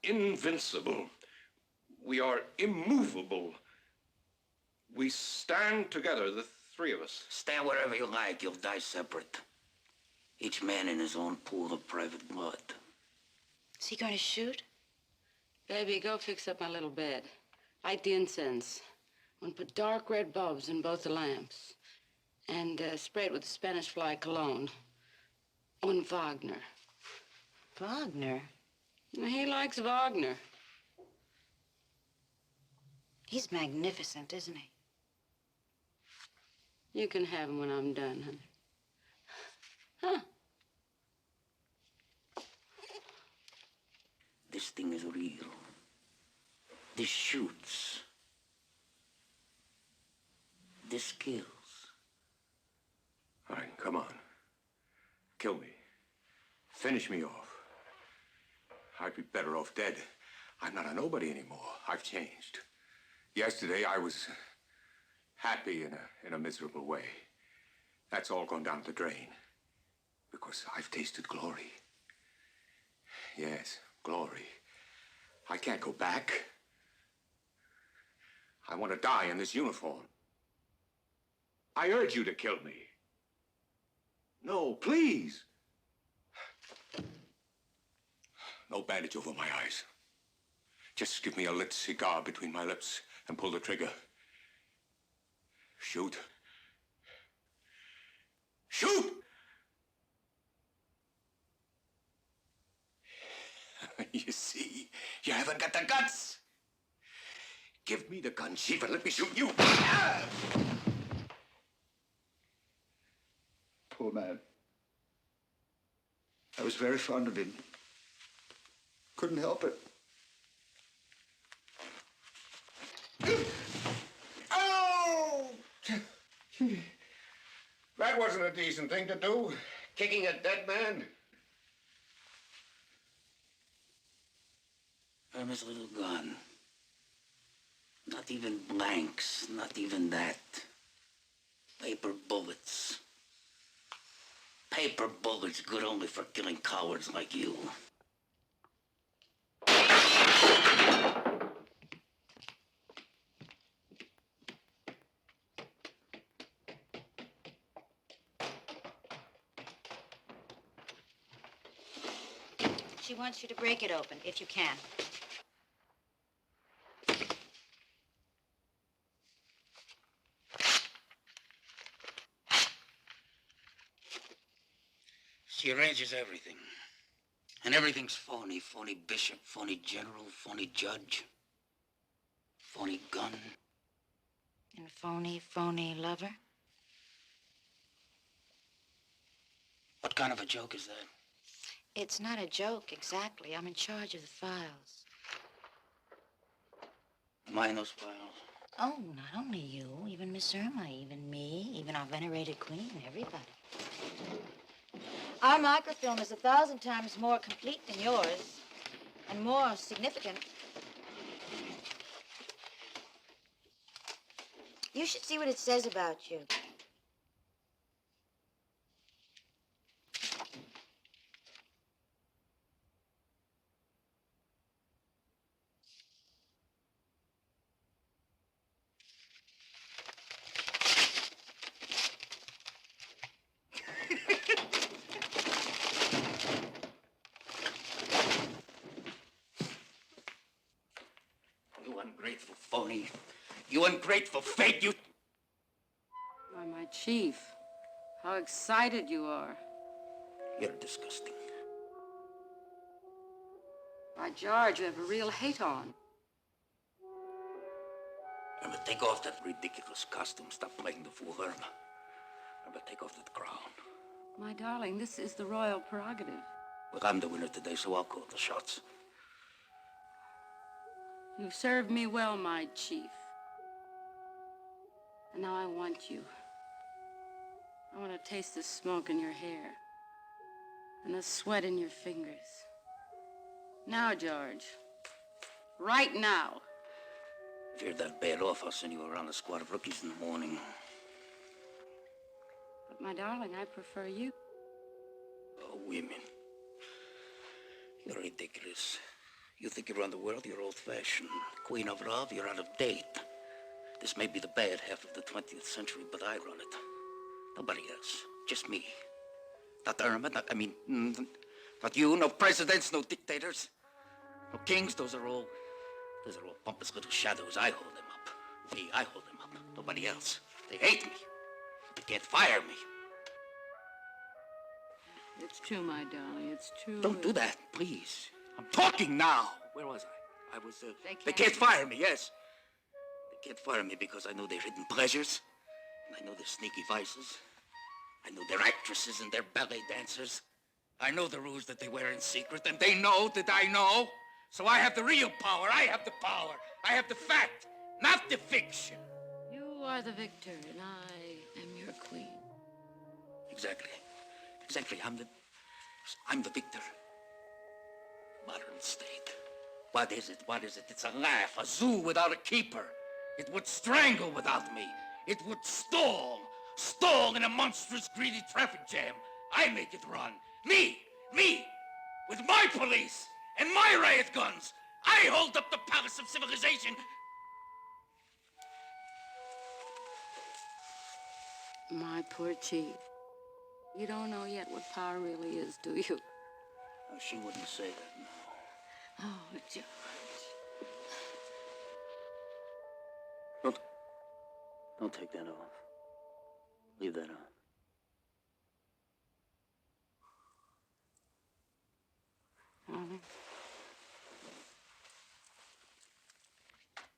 invincible. We are immovable. We stand together, the three of us. Stand wherever you like, you'll die separate. Each man in his own pool of private blood. Is he going to shoot? Baby, go fix up my little bed. Light the incense. And put dark red bulbs in both the lamps. And spray it with Spanish fly cologne. And Wagner. Wagner? He likes Wagner. He's magnificent, isn't he? You can have him when I'm done, honey. Huh? This thing is real. This shoots. This kills. All right, come on. Kill me. Finish me off. I'd be better off dead. I'm not a nobody anymore. I've changed. Yesterday, I was happy in a miserable way. That's all gone down the drain. Because I've tasted glory. Yes, glory. I can't go back. I want to die in this uniform. I urge you to kill me. No, please. No bandage over my eyes. Just give me a lit cigar between my lips and pull the trigger. Shoot. Shoot! You see, you haven't got the guts. Give me the gun, Chief, and let me shoot you. Poor man. I was very fond of him. Couldn't help it. Oh! That wasn't a decent thing to do, kicking a dead man. And his little gun. Not even blanks, not even that. Paper bullets. Paper bullets good only for killing cowards like you. She wants you to break it open, if you can. She arranges everything. And everything's phony. Phony bishop, phony general, phony judge. Phony gun. And phony lover? What kind of a joke is that? It's not a joke, exactly. I'm in charge of the files. Mine those files. Oh, not only you, even Miss Irma, even me, even our venerated queen, everybody. Our microfilm is 1,000 times more complete than yours, and more significant. You should see what it says about you. You ungrateful phony. You ungrateful fake, you... Why, my chief, how excited you are. You're disgusting. By George, you have a real hate on. I'm gonna take off that ridiculous costume. Stop playing the fool, Irma. I'm gonna take off that crown. My darling, this is the royal prerogative. Well, I'm the winner today, so I'll call the shots. You've served me well, my chief. And now I want you. I want to taste the smoke in your hair and the sweat in your fingers. Now, George. Right now. If you're that bad off, I'll send you around a squad of rookies in the morning. But My darling, I prefer you. Oh, women. You're ridiculous. You think you run the world, you're old-fashioned. Queen of love, you're out of date. This may be the bad half of the 20th century, but I run it. Nobody else. Just me. Not Irma, not you, no presidents, no dictators, no kings. Those are all pompous little shadows. I hold them up. Me, I hold them up. Nobody else. They hate me. They can't fire me. It's true, my darling. It's true. Don't do that, please. I'm talking now. Where was I? They can't fire me, yes. They can't fire me because I know their hidden pleasures. And I know their sneaky vices. I know their actresses and their ballet dancers. I know the rules that they wear in secret, and they know that I know. So I have the real power. I have the power. I have the fact, not the fiction. You are the victor, and I am your queen. Exactly. I'm the victor. Modern state. What is it? It's a laugh, a zoo without a keeper. It would strangle without me. It would stall in a monstrous, greedy traffic jam. I make it run. Me, with my police and my riot guns. I hold up the palace of civilization. My poor chief. You don't know yet what power really is, do you? Oh, she wouldn't say that, no. Oh, George. Don't take that off. Leave that on.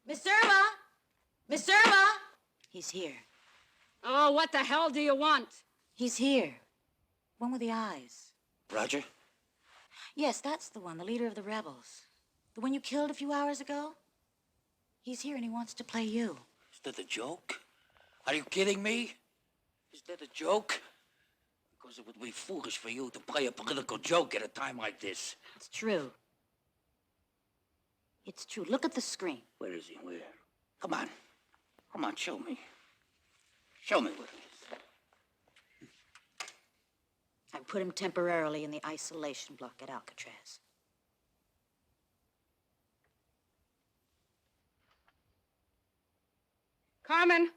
Miss Irma! Miss Irma! He's here. Oh, what the hell do you want? He's here. One with the eyes. Roger? Yes, that's the one, the leader of the rebels. The one you killed a few hours ago? He's here and he wants to play you. Is that a joke? Are you kidding me? Is that a joke? Because it would be foolish for you to play a political joke at a time like this. It's true. It's true. Look at the screen. Where is he? Where? Come on, show me. Show me what it is. I put him temporarily in the isolation block at Alcatraz. Carmen.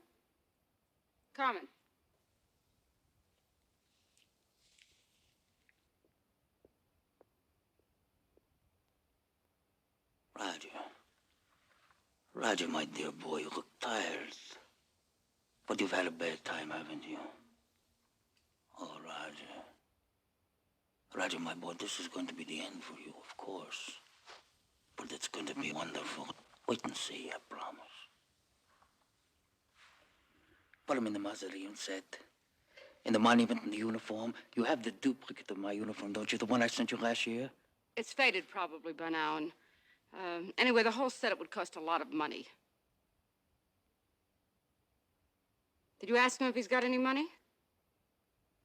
Roger, my dear boy, you look tired. But you've had a bad time, haven't you? Oh, Roger, my boy, this is going to be the end for you, of course. But it's going to be wonderful. Wait and see, I promise. Put him in the mausoleum set. In the monument, in the uniform. You have the duplicate of my uniform, don't you? The one I sent you last year? It's faded probably by now, and anyway, the whole setup would cost a lot of money. Did you ask him if he's got any money?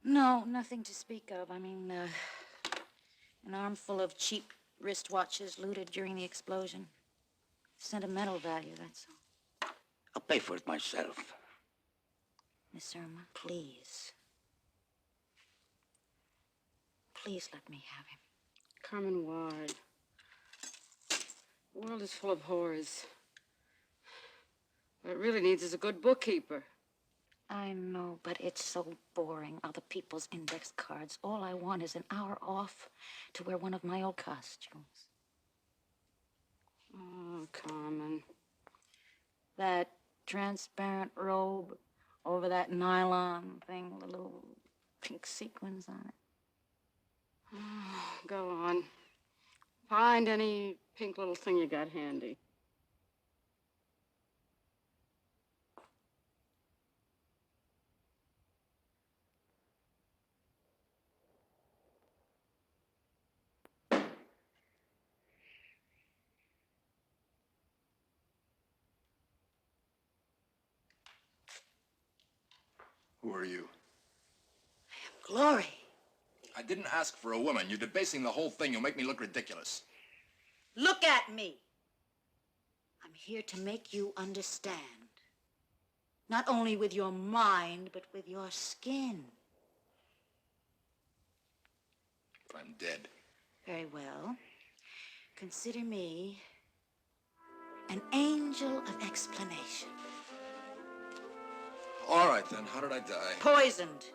No, nothing to speak of. I mean, an armful of cheap wristwatches looted during the explosion. Sentimental value, that's all. I'll pay for it myself. Miss Irma, please. Please let me have him. Carmen Ward. The world is full of whores. What it really needs is a good bookkeeper. I know, but it's so boring. Other people's index cards. All I want is an hour off to wear one of my old costumes. Oh, Carmen. That transparent robe over that nylon thing with little pink sequins on it. Oh, go on. Find any pink little thing you got handy. Who are you? Glory. I didn't ask for a woman. You're debasing the whole thing. You'll make me look ridiculous. Look at me. I'm here to make you understand. Not only with your mind, but with your skin. I'm dead. Very well. Consider me an angel of explanation. All right, then. How did I die? Poisoned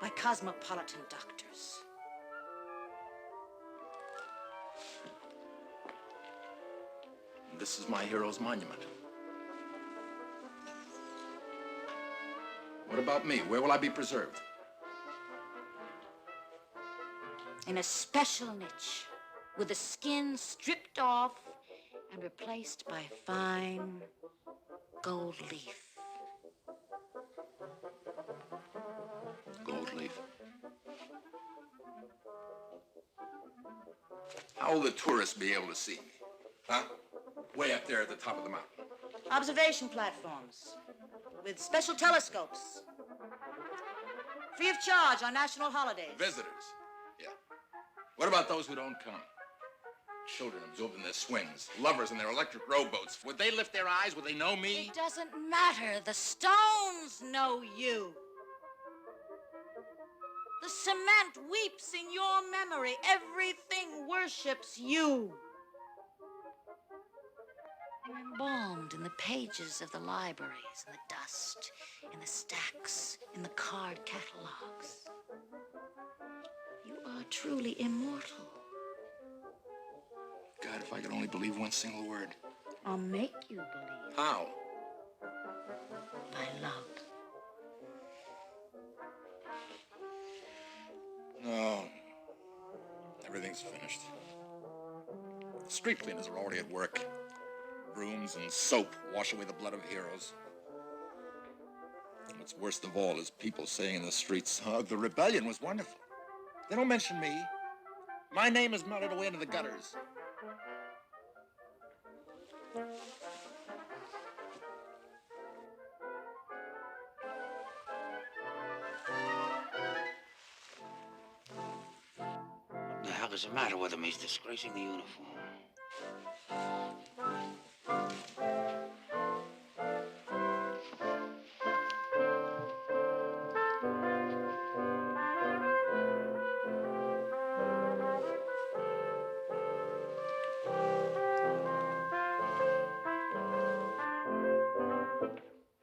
by cosmopolitan doctors. This is my hero's monument. What about me? Where will I be preserved? In a special niche, with the skin stripped off and replaced by fine gold leaf. Gold leaf. How will the tourists be able to see me? Huh? Way up there at the top of the mountain. Observation platforms with special telescopes. Free of charge on national holidays. Visitors. Yeah. What about those who don't come? Children absorbed in their swings, lovers in their electric rowboats. Would they lift their eyes? Would they know me? It doesn't matter. The stones know you. The cement weeps in your memory. Everything worships you. You're embalmed in the pages of the libraries, in the dust, in the stacks, in the card catalogs. You are truly immortal. God, if I could only believe one single word. I'll make you believe. How? By love. No. Everything's finished. The street cleaners are already at work. Brooms and soap wash away the blood of heroes. What's worst of all is people saying in the streets, oh, the rebellion was wonderful. They don't mention me. My name is melted away into the gutters. What the hell is the matter with him? He's disgracing the uniform.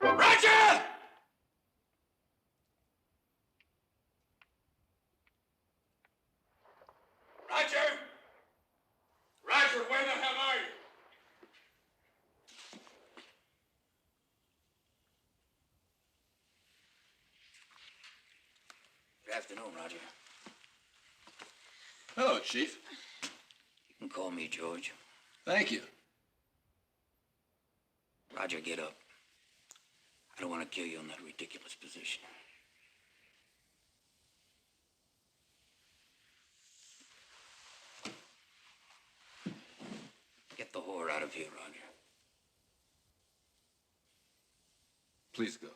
Roger! Roger! Roger, where the hell are you? Good afternoon, Roger. Hello, Chief. You can call me George. Thank you. Roger, get up. I don't want to kill you in that ridiculous position. Get the whore out of here, Roger. Please go.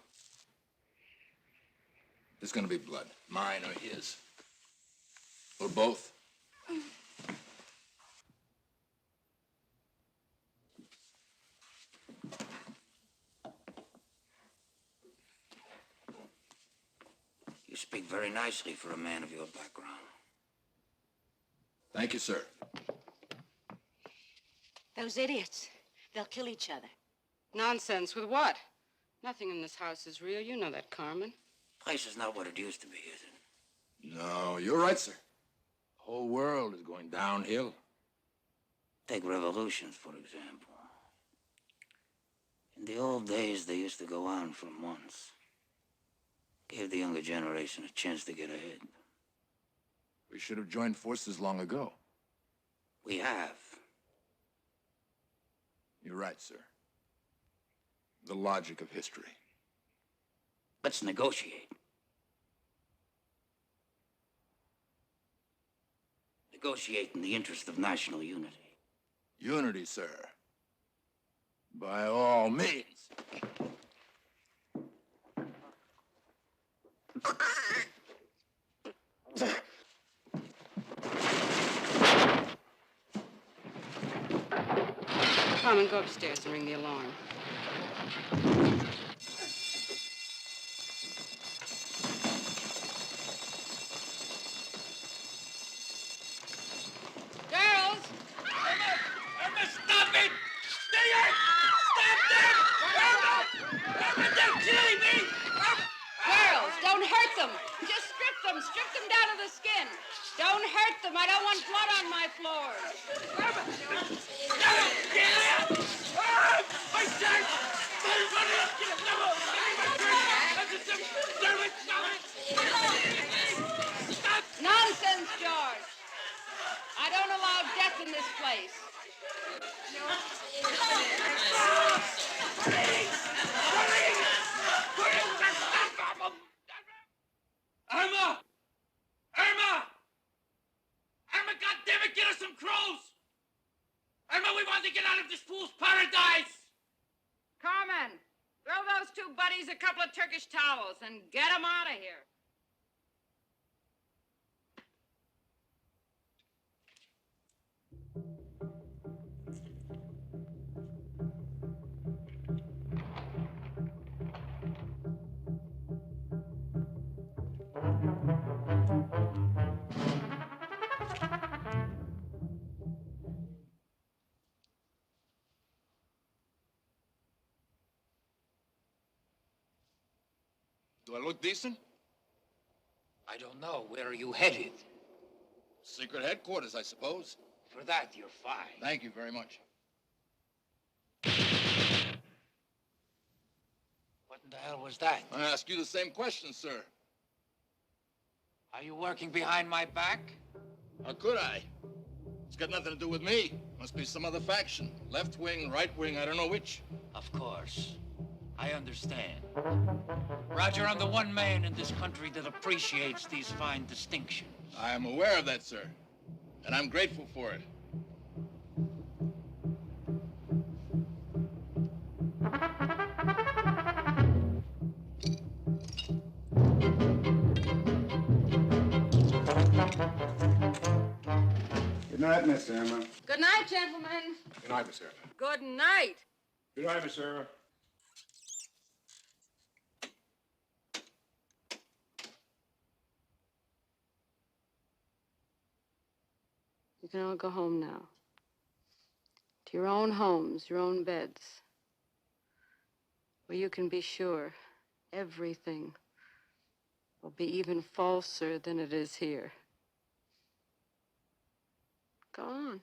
There's gonna be blood. Mine or his. Or both. You speak very nicely for a man of your background. Thank you, sir. Those idiots, they'll kill each other. Nonsense. With what? Nothing in this house is real. You know that, Carmen. Place is not what it used to be, is it? No, you're right, sir. The whole world is going downhill. Take revolutions, for example. In the old days, they used to go on for months. Gave the younger generation a chance to get ahead. We should have joined forces long ago. We have. You're right, sir. The logic of history. Let's negotiate. Negotiate in the interest of national unity. Unity, sir. By all means. Carmen, go upstairs and ring the alarm. in. Don't hurt them. I don't want blood on my floor. Nonsense, George. I don't allow death in this place. Irma! Irma! Irma, goddammit, get us some crows! Irma, we want to get out of this fool's paradise! Carmen, throw those two buddies a couple of Turkish towels and get them out of here. Do I look decent? I don't know. Where are you headed? Secret headquarters, I suppose. For that, you're fine. Thank you very much. What in the hell was that? I ask you the same question, sir. Are you working behind my back? How could I? It's got nothing to do with me. Must be some other faction. Left wing, right wing, I don't know which. Of course. I understand. Roger, I'm the one man in this country that appreciates these fine distinctions. I am aware of that, sir. And I'm grateful for it. Good night, Miss Irma. Good night, gentlemen. Good night, Miss Irma. Good night. Good night, Miss Irma. You can all go home now. To your own homes, your own beds. Where you can be sure everything will be even falser than it is here. Go on.